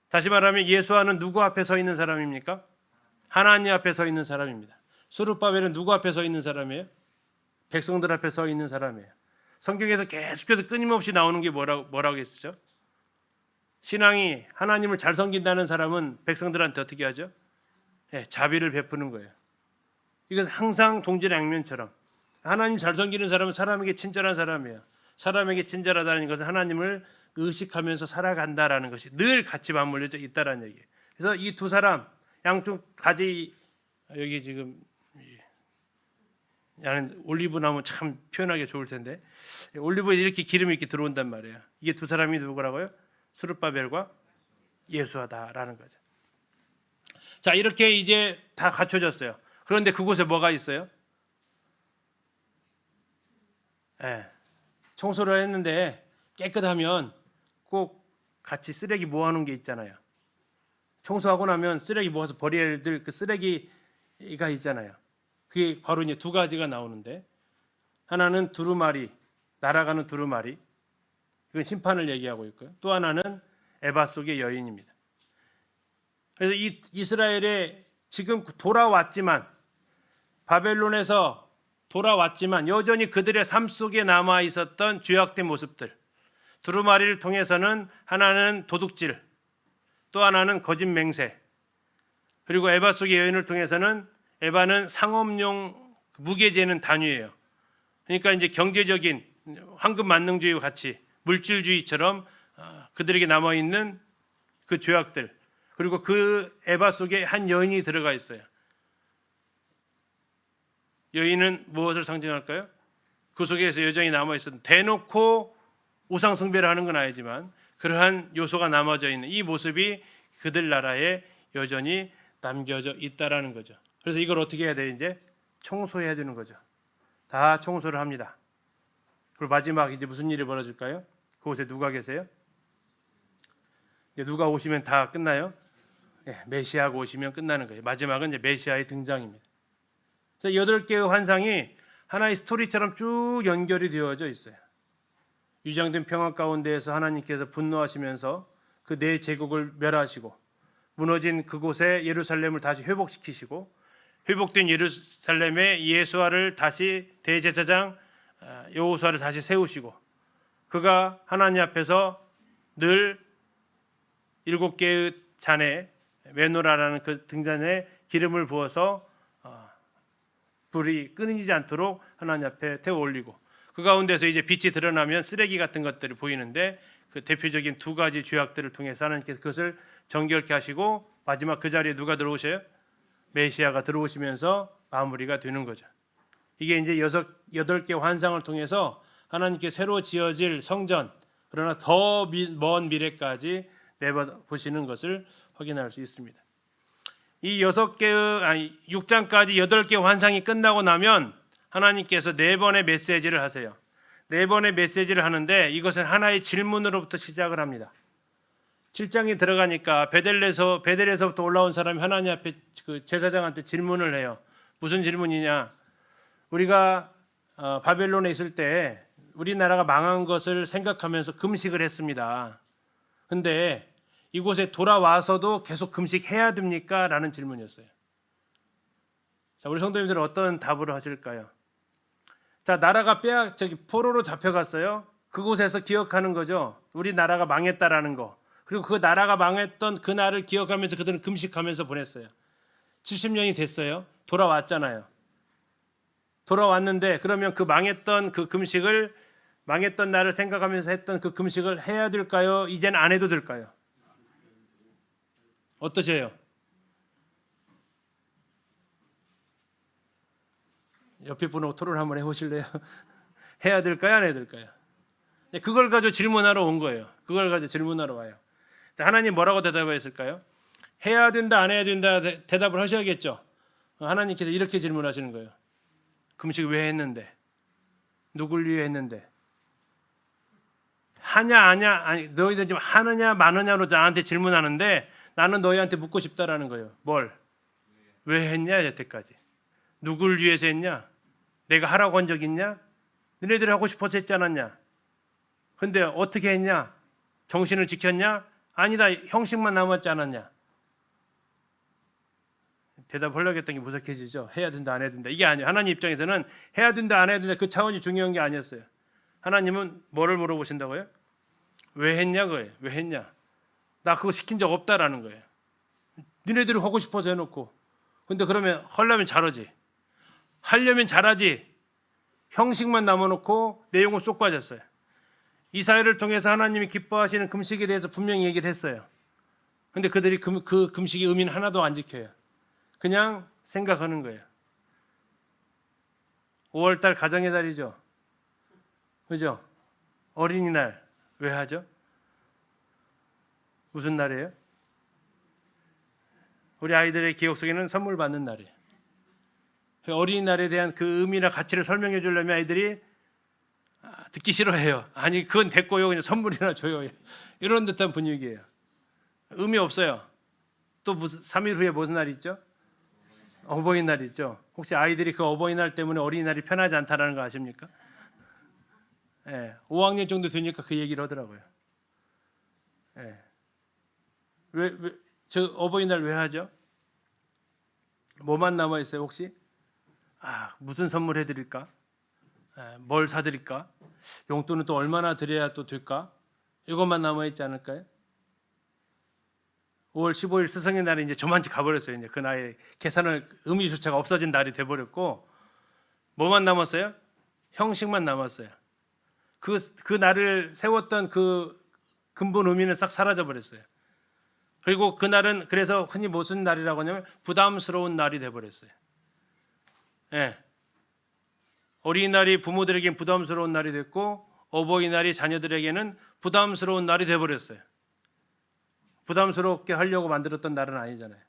다시 말하면 예수아는 누구 앞에 서 있는 사람입니까? 하나님 앞에 서 있는 사람입니다. 스룹바벨은 누구 앞에 서 있는 사람이에요? 백성들 앞에 서 있는 사람이에요. 성경에서 계속해서 끊임없이 나오는 게 뭐라고 했었죠? 신앙이 하나님을 잘 섬긴다는 사람은 백성들한테 어떻게 하죠? 자비를 베푸는 거예요. 이것은 항상 동질양면처럼 하나님 잘 섬기는 사람은 사람에게 친절한 사람이에요. 사람에게 친절하다는 것은 하나님을 의식하면서 살아간다라는 것이 늘 같이 맞물려 있다라는 얘기예요. 그래서 이 두 사람 양쪽 가지 여기 지금 나는 올리브 나무 참 표현하기 좋을 텐데 올리브에 이렇게 기름이 이렇게 들어온단 말이에요. 이게 두 사람이 누구라고요? 스룹바벨과 예수아다라는 거죠. 자, 이렇게 이제 다 갖춰졌어요. 그런데 그곳에 뭐가 있어요? 청소를 했는데 깨끗하면 꼭 같이 쓰레기 모아놓은 게 있잖아요. 청소하고 나면 쓰레기 모아서 버려야 될 그 쓰레기가 있잖아요. 그게 바로 이제 두 가지가 나오는데, 하나는 두루마리, 날아가는 두루마리, 이건 심판을 얘기하고 있고요. 또 하나는 에바 속의 여인입니다. 그래서 이 이스라엘에 지금 돌아왔지만, 바벨론에서 돌아왔지만 여전히 그들의 삶 속에 남아 있었던 죄악된 모습들, 두루마리를 통해서는 하나는 도둑질, 또 하나는 거짓 맹세, 그리고 에바 속의 여인을 통해서는 에바는 상업용 무게 재는 단위예요. 그러니까 이제 경제적인 황금 만능주의와 같이 물질주의처럼 그들에게 남아 있는 그 죄악들, 그리고 그 에바 속에 한 여인이 들어가 있어요. 여인은 무엇을 상징할까요? 그 속에서 여전히 남아 있었던, 대놓고 우상 숭배를 하는 건 아니지만 그러한 요소가 남아져 있는 이 모습이 그들 나라에 여전히 남겨져 있다라는 거죠. 그래서 이걸 어떻게 해야 돼? 이제 청소해야 되는 거죠. 다 청소를 합니다. 그리고 마지막 이제 무슨 일이 벌어질까요? 그곳에 누가 계세요? 이제 누가 오시면 다 끝나요? 네, 메시아가 오시면 끝나는 거예요. 마지막은 이제 메시아의 등장입니다. 그래서 8개의 환상이 하나의 스토리처럼 쭉 연결이 되어져 있어요. 유장된 평화 가운데에서 하나님께서 분노하시면서 그 네 제국을 멸하시고, 무너진 그곳에 예루살렘을 다시 회복시키시고, 회복된 예루살렘에 예수아를 다시 대제사장 여호수아를 다시 세우시고, 그가 하나님 앞에서 늘 7개의 잔에 메노라라는 그 등잔에 기름을 부어서 불이 끊이지 않도록 하나님 앞에 태워 올리고, 그 가운데서 이제 빛이 드러나면 쓰레기 같은 것들이 보이는데, 그 대표적인 두 가지 죄악들을 통해서 하나님께서 그것을 정결케 하시고, 마지막 그 자리에 누가 들어오셔요? 메시아가 들어오시면서 마무리가 되는 거죠. 이게 이제 8개 환상을 통해서 하나님께 새로 지어질 성전, 그러나 더 먼 미래까지 내보시는 것을 확인할 수 있습니다. 이 6장까지 8개 환상이 끝나고 나면 하나님께서 4번의 메시지를 하세요. 4번의 메시지를 하는데 이것은 하나의 질문으로부터 시작을 합니다. 7장에 들어가니까 베델에서부터 올라온 사람이 하나님 앞에 그 제사장한테 질문을 해요. 무슨 질문이냐? 우리가 바벨론에 있을 때 우리나라가 망한 것을 생각하면서 금식을 했습니다. 근데 이곳에 돌아와서도 계속 금식해야 됩니까? 라는 질문이었어요. 자, 우리 성도님들은 어떤 답을 하실까요? 자, 나라가 포로로 잡혀갔어요. 그곳에서 기억하는 거죠. 우리 나라가 망했다라는 거. 그리고 그 나라가 망했던 그 날을 기억하면서 그들은 금식하면서 보냈어요. 70년이 됐어요. 돌아왔잖아요. 돌아왔는데 그러면 그 망했던 날을 생각하면서 했던 그 금식을 해야 될까요? 이제는 안 해도 될까요? 어떠세요? 옆에 분하고 토론 한번 해보실래요? 해야 될까요? 안 해야 될까요? 그걸 가지고 질문하러 온 거예요. 그걸 가지고 질문하러 와요. 하나님 뭐라고 대답했을까요? 해야 된다, 안 해야 된다 대답을 하셔야겠죠. 하나님께서 이렇게 질문하시는 거예요. 금식 왜 했는데? 누굴 위해 했는데? 하냐, 아냐, 아니, 너희들 지금 하느냐, 마느냐로 나한테 질문하는데 나는 너희한테 묻고 싶다라는 거예요. 뭘? 왜 했냐, 여태까지? 누굴 위해서 했냐? 내가 하라고 한 적 있냐? 너네들이 하고 싶어서 했지 않았냐? 근데 어떻게 했냐? 정신을 지켰냐? 아니다, 형식만 남았지 않았냐? 대답하려고 했던 게 무색해지죠. 해야 된다, 안 해야 된다. 이게 아니에요. 하나님 입장에서는 해야 된다, 안 해야 된다 그 차원이 중요한 게 아니었어요. 하나님은 뭐를 물어보신다고요? 왜 했냐 거예요. 왜 했냐? 나 그거 시킨 적 없다라는 거예요. 니네들이 하고 싶어서 해놓고. 근데 그러면 하려면 잘하지. 하려면 잘하지. 형식만 남아놓고 내용은 쏙 빠졌어요. 이사야를 통해서 하나님이 기뻐하시는 금식에 대해서 분명히 얘기를 했어요. 근데 그들이 그 금식의 의미는 하나도 안 지켜요. 그냥 생각하는 거예요. 5월달 가정의 달이죠. 그죠? 어린이날 왜 하죠? 무슨 날이에요? 우리 아이들의 기억 속에는 선물 받는 날이에요. 어린이날에 대한 그 의미나 가치를 설명해 주려면 아이들이 듣기 싫어해요. 아니 그건 됐고요. 그냥 선물이나 줘요. 이런 듯한 분위기예요. 의미 없어요. 또 무슨 3일 후에 무슨 날이 있죠? 어버이날 있죠. 혹시 아이들이 그 어버이날 때문에 어린이날이 편하지 않다는 거 아십니까? 5학년 정도 되니까 그 얘기를 하더라고요. 저 어버이날 왜 하죠? 뭐만 남아 있어요 혹시? 무슨 선물 해드릴까? 뭘 사드릴까? 용돈은 또 얼마나 드려야 또 될까? 이것만 남아 있지 않을까요? 5월 15일 스승의 날이 이제 저만치 가버렸어요. 이제 그 나이 계산을 의미조차가 없어진 날이 돼버렸고 뭐만 남았어요? 형식만 남았어요. 그 날을 세웠던 그 근본 의미는 싹 사라져 버렸어요. 그리고 그날은 그래서 흔히 무슨 날이라고 하냐면 부담스러운 날이 돼버렸어요. 어린이날이 부모들에게는 부담스러운 날이 됐고 어버이날이 자녀들에게는 부담스러운 날이 돼버렸어요. 부담스럽게 하려고 만들었던 날은 아니잖아요.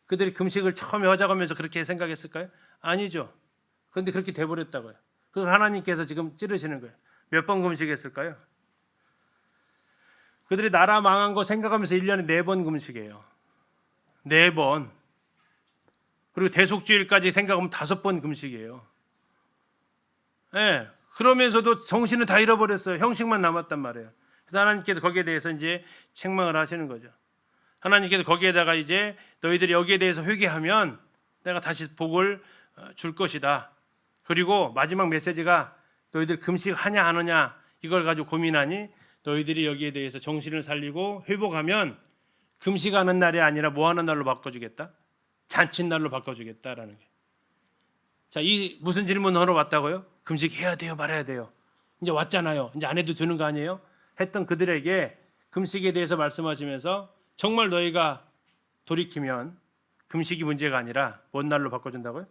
그들이 금식을 처음에 하자면서 그렇게 생각했을까요? 아니죠. 그런데 그렇게 돼버렸다고요. 그래서 하나님께서 지금 찌르시는 거예요. 몇 번 금식했을까요? 그들이 나라 망한 거 생각하면서 1년에 4번 금식해요. 4번. 그리고 대속주일까지 생각하면 5번 금식이에요. 그러면서도 정신을 다 잃어버렸어요. 형식만 남았단 말이에요. 그래서 하나님께서 거기에 대해서 이제 책망을 하시는 거죠. 하나님께서 거기에다가 이제 너희들이 여기에 대해서 회개하면 내가 다시 복을 줄 것이다. 그리고 마지막 메시지가 너희들 금식하냐 안 하냐 이걸 가지고 고민하니 너희들이 여기에 대해서 정신을 살리고 회복하면 금식하는 날이 아니라 뭐 하는 날로 바꿔주겠다? 잔칫날로 바꿔주겠다라는 거예요. 자, 이 무슨 질문하러 왔다고요? 금식해야 돼요, 말아야 돼요? 이제 왔잖아요. 이제 안 해도 되는 거 아니에요? 했던 그들에게 금식에 대해서 말씀하시면서 정말 너희가 돌이키면 금식이 문제가 아니라 뭔 날로 바꿔준다고요?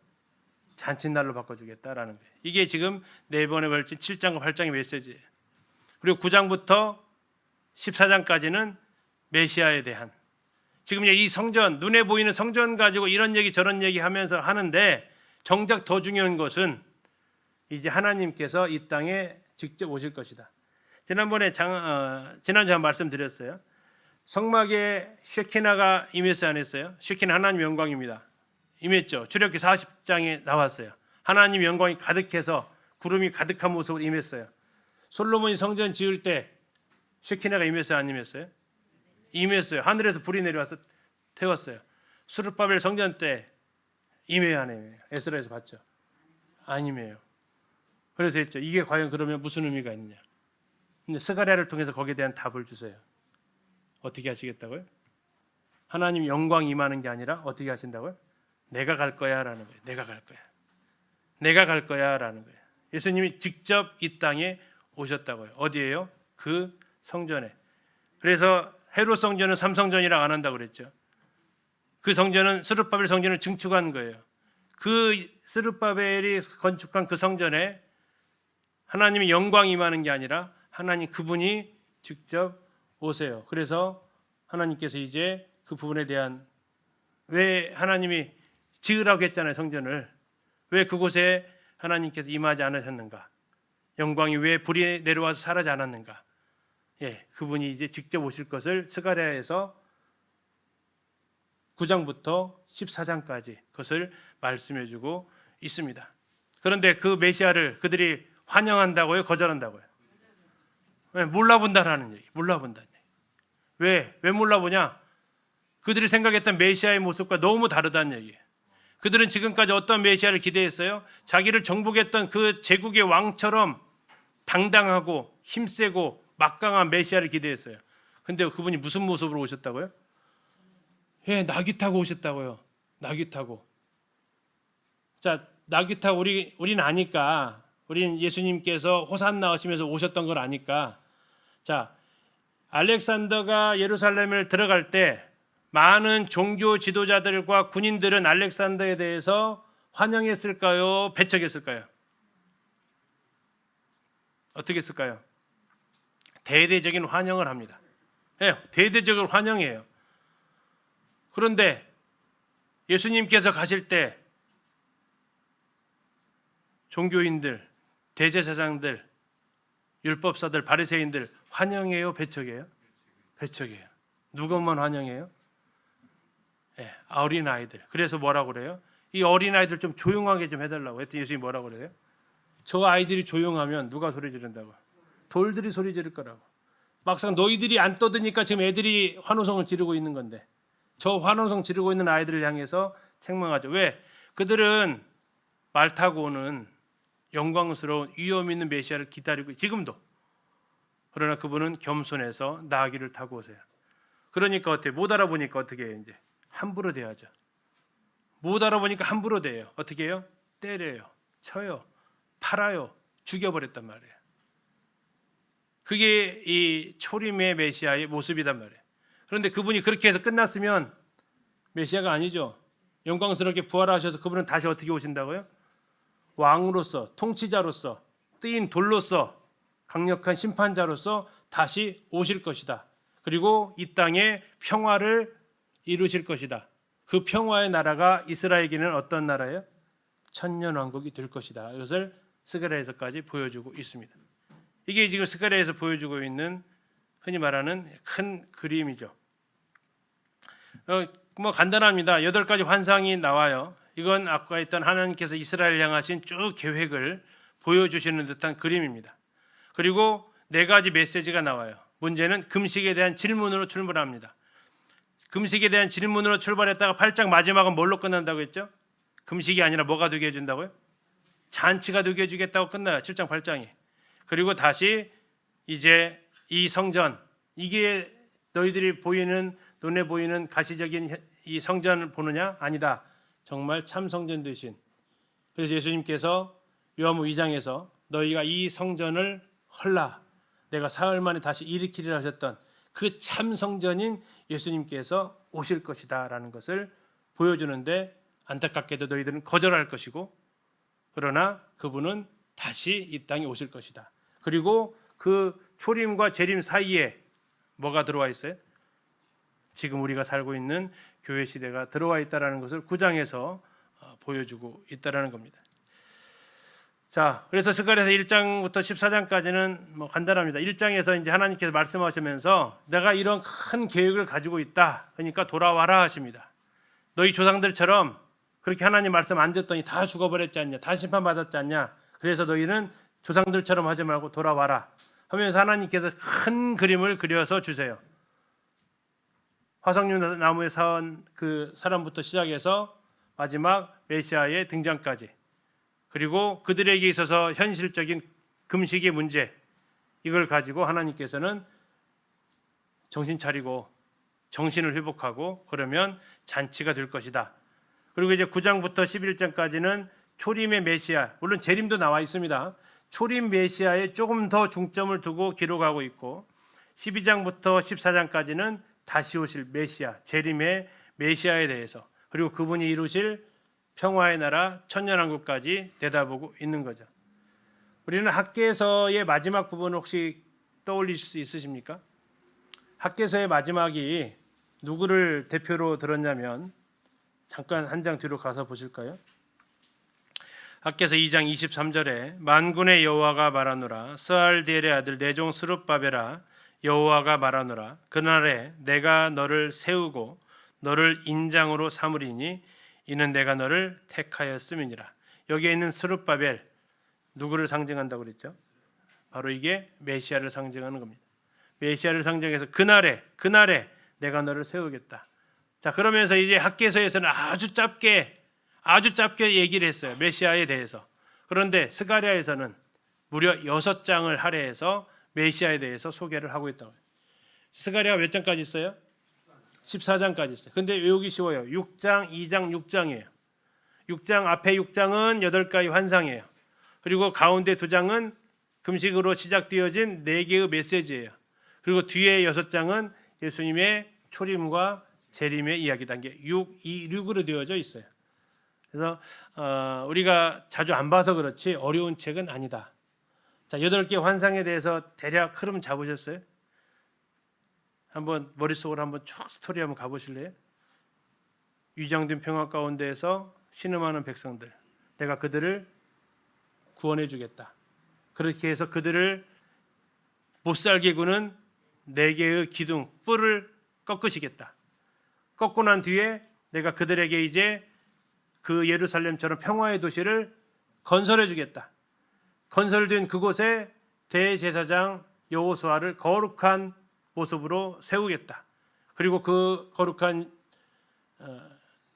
잔칫날로 바꿔주겠다라는 거예요. 이게 지금 4번에 걸친 7장과 8장의 메시지예요. 그리고 9장부터 14장까지는 메시아에 대한 지금 이 성전, 눈에 보이는 성전 가지고 이런 얘기 저런 얘기 하면서 하는데 정작 더 중요한 것은 이제 하나님께서 이 땅에 직접 오실 것이다. 지난주에 제가 말씀드렸어요. 성막에 쉐키나가 임했어요, 안 했어요? 쉐키나 하나님 영광입니다. 임했죠. 출애굽기 40장에 나왔어요. 하나님 영광이 가득해서 구름이 가득한 모습으로 임했어요. 솔로몬이 성전 지을 때 쉐키나가 임했어요, 안 임했어요? 임했어요. 하늘에서 불이 내려와서 태웠어요. 수르바벨 성전 때 임해요, 안 임해요? 에스라에서 봤죠? 안 임해요. 그래서 했죠. 이게 과연 그러면 무슨 의미가 있느냐? 근데 스가랴를 통해서 거기에 대한 답을 주세요. 어떻게 하시겠다고요? 하나님 영광 임하는 게 아니라 어떻게 하신다고요? 내가 갈 거야라는 거예요. 내가 갈 거야. 내가 갈 거야라는 거예요. 예수님이 직접 이 땅에 오셨다고요. 어디예요? 그 성전에. 그래서 헤롯 성전은 삼성전이라고 안 한다고 그랬죠. 그 성전은 스룹바벨 성전을 증축한 거예요. 그 스룹바벨이 건축한 그 성전에 하나님이 영광 임하는 게 아니라 하나님 그분이 직접 오세요. 그래서 하나님께서 이제 그 부분에 대한 왜 하나님이 지으라고 했잖아요, 성전을. 왜 그곳에 하나님께서 임하지 않으셨는가? 영광이 왜 불이 내려와서 사라지지 않았는가? 그분이 이제 직접 오실 것을 스가랴에서 9장부터 14장까지 그것을 말씀해 주고 있습니다. 그런데 그 메시아를 그들이 환영한다고요? 거절한다고요? 몰라본다라는 얘기. 몰라본다는 얘기. 왜 몰라보냐? 그들이 생각했던 메시아의 모습과 너무 다르다는 얘기예요. 그들은 지금까지 어떤 메시아를 기대했어요? 자기를 정복했던 그 제국의 왕처럼 당당하고 힘세고 막강한 메시아를 기대했어요. 근데 그분이 무슨 모습으로 오셨다고요? 나귀 타고 오셨다고요. 나귀 타고. 자, 나귀 타고 우리는 아니까. 우리는 예수님께서 호산나 하시면서 오셨던 걸 아니까. 자, 알렉산더가 예루살렘을 들어갈 때 많은 종교 지도자들과 군인들은 알렉산더에 대해서 환영했을까요? 배척했을까요? 어떻게 했을까요? 대대적인 환영을 합니다. 대대적으로 환영해요. 그런데 예수님께서 가실 때 종교인들, 대제사장들, 율법사들, 바리새인들 환영해요, 배척해요? 배척해요. 누구만 환영해요? 예, 어린 아이들. 그래서 뭐라고 그래요? 이 어린 아이들 좀 조용하게 좀 해달라고 했더니 예수님이 뭐라고 그래요? 저 아이들이 조용하면 누가 소리 지른다고? 돌들이 소리 지를 거라고. 막상 너희들이 안 떠드니까 지금 애들이 환호성을 지르고 있는 건데, 저 환호성 지르고 있는 아이들을 향해서 책망하죠. 왜? 그들은 말 타고 오는 영광스러운 위엄 있는 메시아를 기다리고 지금도. 그러나 그분은 겸손해서 나귀를 타고 오세요. 그러니까 어떻게 못 알아보니까 어떻게 해요? 이제 함부로 대하죠. 못 알아보니까 함부로 대해요. 어떻게 해요? 때려요, 쳐요, 팔아요, 죽여버렸단 말이에요. 그게 이 초림의 메시아의 모습이단 말이에요. 그런데 그분이 그렇게 해서 끝났으면 메시아가 아니죠. 영광스럽게 부활하셔서 그분은 다시 어떻게 오신다고요? 왕으로서, 통치자로서, 뜨인 돌로서, 강력한 심판자로서 다시 오실 것이다. 그리고 이 땅에 평화를 이루실 것이다. 그 평화의 나라가 이스라엘에게는 어떤 나라예요? 천년왕국이 될 것이다. 이것을 스가랴에서까지 보여주고 있습니다. 이게 지금 스가랴에서 보여주고 있는 흔히 말하는 큰 그림이죠. 뭐 간단합니다. 8가지 환상이 나와요. 이건 아까 했던 하나님께서 이스라엘을 향하신 쭉 계획을 보여주시는 듯한 그림입니다. 그리고 4가지 메시지가 나와요. 문제는 금식에 대한 질문으로 출발합니다. 금식에 대한 질문으로 출발했다가 8장 마지막은 뭘로 끝난다고 했죠? 금식이 아니라 뭐가 되게 해준다고요? 잔치가 되게 해주겠다고 끝나요. 7장 8장이. 그리고 다시 이제 이 성전, 이게 너희들이 보이는 눈에 보이는 가시적인 이 성전을 보느냐? 아니다. 정말 참 성전 되신. 그래서 예수님께서 요한복음 2장에서 너희가 이 성전을 헐라 내가 사흘 만에 다시 일으키리라 하셨던 그 참 성전인 예수님께서 오실 것이다라는 것을 보여주는데, 안타깝게도 너희들은 거절할 것이고, 그러나 그분은 다시 이 땅에 오실 것이다. 그리고 그 초림과 재림 사이에 뭐가 들어와 있어요? 지금 우리가 살고 있는 교회 시대가 들어와 있다라는 것을 9장에서 보여주고 있다라는 겁니다. 자, 그래서 스가랴서 1장부터 14장까지는 뭐 간단합니다. 1장에서 이제 하나님께서 말씀하시면서 내가 이런 큰 계획을 가지고 있다. 그러니까 돌아와라 하십니다. 너희 조상들처럼 그렇게 하나님 말씀 안 듣더니 다 죽어버렸지 않냐? 다 심판받았지 않냐? 그래서 너희는 조상들처럼 하지 말고 돌아와라 하면서 하나님께서 큰 그림을 그려서 주세요. 화석류 나무에 사온 그 사람부터 시작해서 마지막 메시아의 등장까지, 그리고 그들에게 있어서 현실적인 금식의 문제, 이걸 가지고 하나님께서는 정신 차리고 정신을 회복하고 그러면 잔치가 될 것이다. 그리고 이제 9장부터 11장까지는 초림의 메시아, 물론 재림도 나와 있습니다. 초림 메시아에 조금 더 중점을 두고 기록하고 있고, 12장부터 14장까지는 다시 오실 메시아, 재림의 메시아에 대해서, 그리고 그분이 이루실 평화의 나라 천년왕국까지 내다보고 있는 거죠. 우리는 학개서의 마지막 부분을 혹시 떠올릴 수 있으십니까? 학개서의 마지막이 누구를 대표로 들었냐면, 잠깐 한 장 뒤로 가서 보실까요? 학개서 2장 23절에 만군의 여호와가 말하노라 스알디엘의 아들 내 종 스룹바벨아 여호와가 말하노라 그날에 내가 너를 세우고 너를 인장으로 삼으리니 이는 내가 너를 택하였음이니라. 여기에 있는 스룹바벨, 누구를 상징한다고 그랬죠? 바로 이게 메시아를 상징하는 겁니다. 메시아를 상징해서 그날에 내가 너를 세우겠다. 자, 그러면서 이제 학개서에서는 아주 짧게 얘기를 했어요. 메시아에 대해서. 그런데 스가랴에서는 무려 6장을 할애해서 메시아에 대해서 소개를 하고 있다고 해요. 스가랴가 몇 장까지 있어요? 14장까지 있어요. 근데 외우기 쉬워요. 6장, 2장, 6장이에요. 6장 앞에 6장은 8가지 환상이에요. 그리고 가운데 2장은 금식으로 시작되어진 4개의 메시지예요. 그리고 뒤에 6장은 예수님의 초림과 재림의 이야기 단계 6으로 되어져 있어요. 그래서 우리가 자주 안 봐서 그렇지 어려운 책은 아니다. 자, 8개 환상에 대해서 대략 흐름 잡으셨어요? 한번 머릿속으로 한번 쭉 스토리 한번 가보실래요? 위장된 평화 가운데에서 신음하는 백성들, 내가 그들을 구원해 주겠다. 그렇게 해서 그들을 못살게 구는 네 개의 기둥 뿔을 꺾으시겠다. 꺾고 난 뒤에 내가 그들에게 이제 그 예루살렘처럼 평화의 도시를 건설해 주겠다. 건설된 그곳에 대제사장 여호수아를 거룩한 모습으로 세우겠다. 그리고 그 거룩한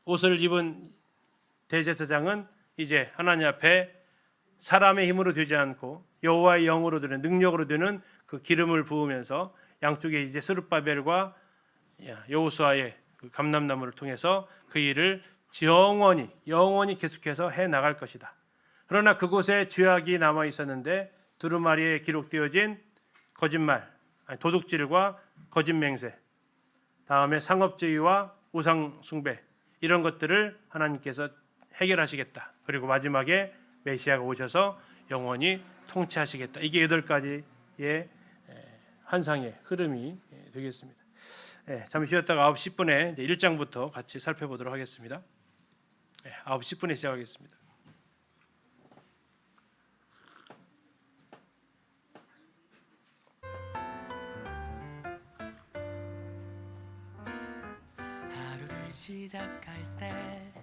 옷을 입은 대제사장은 이제 하나님 앞에 사람의 힘으로 되지 않고 여호와의 영으로 되는 능력으로 되는 그 기름을 부으면서 양쪽에 이제 스룹바벨과 여호수아의 그 감람나무를 통해서 그 일을 영원히 계속해서 해 나갈 것이다. 그러나 그곳에 죄악이 남아 있었는데 두루마리에 기록되어진 거짓말, 도둑질과 거짓 맹세, 다음에 상업주의와 우상 숭배 이런 것들을 하나님께서 해결하시겠다. 그리고 마지막에 메시아가 오셔서 영원히 통치하시겠다. 이게 8가지의 환상의 흐름이 되겠습니다. 잠시 쉬었다가 9시 10분에 1장부터 같이 살펴보도록 하겠습니다. 9시 10분에 시작하겠습니다. 하루를 시작할 때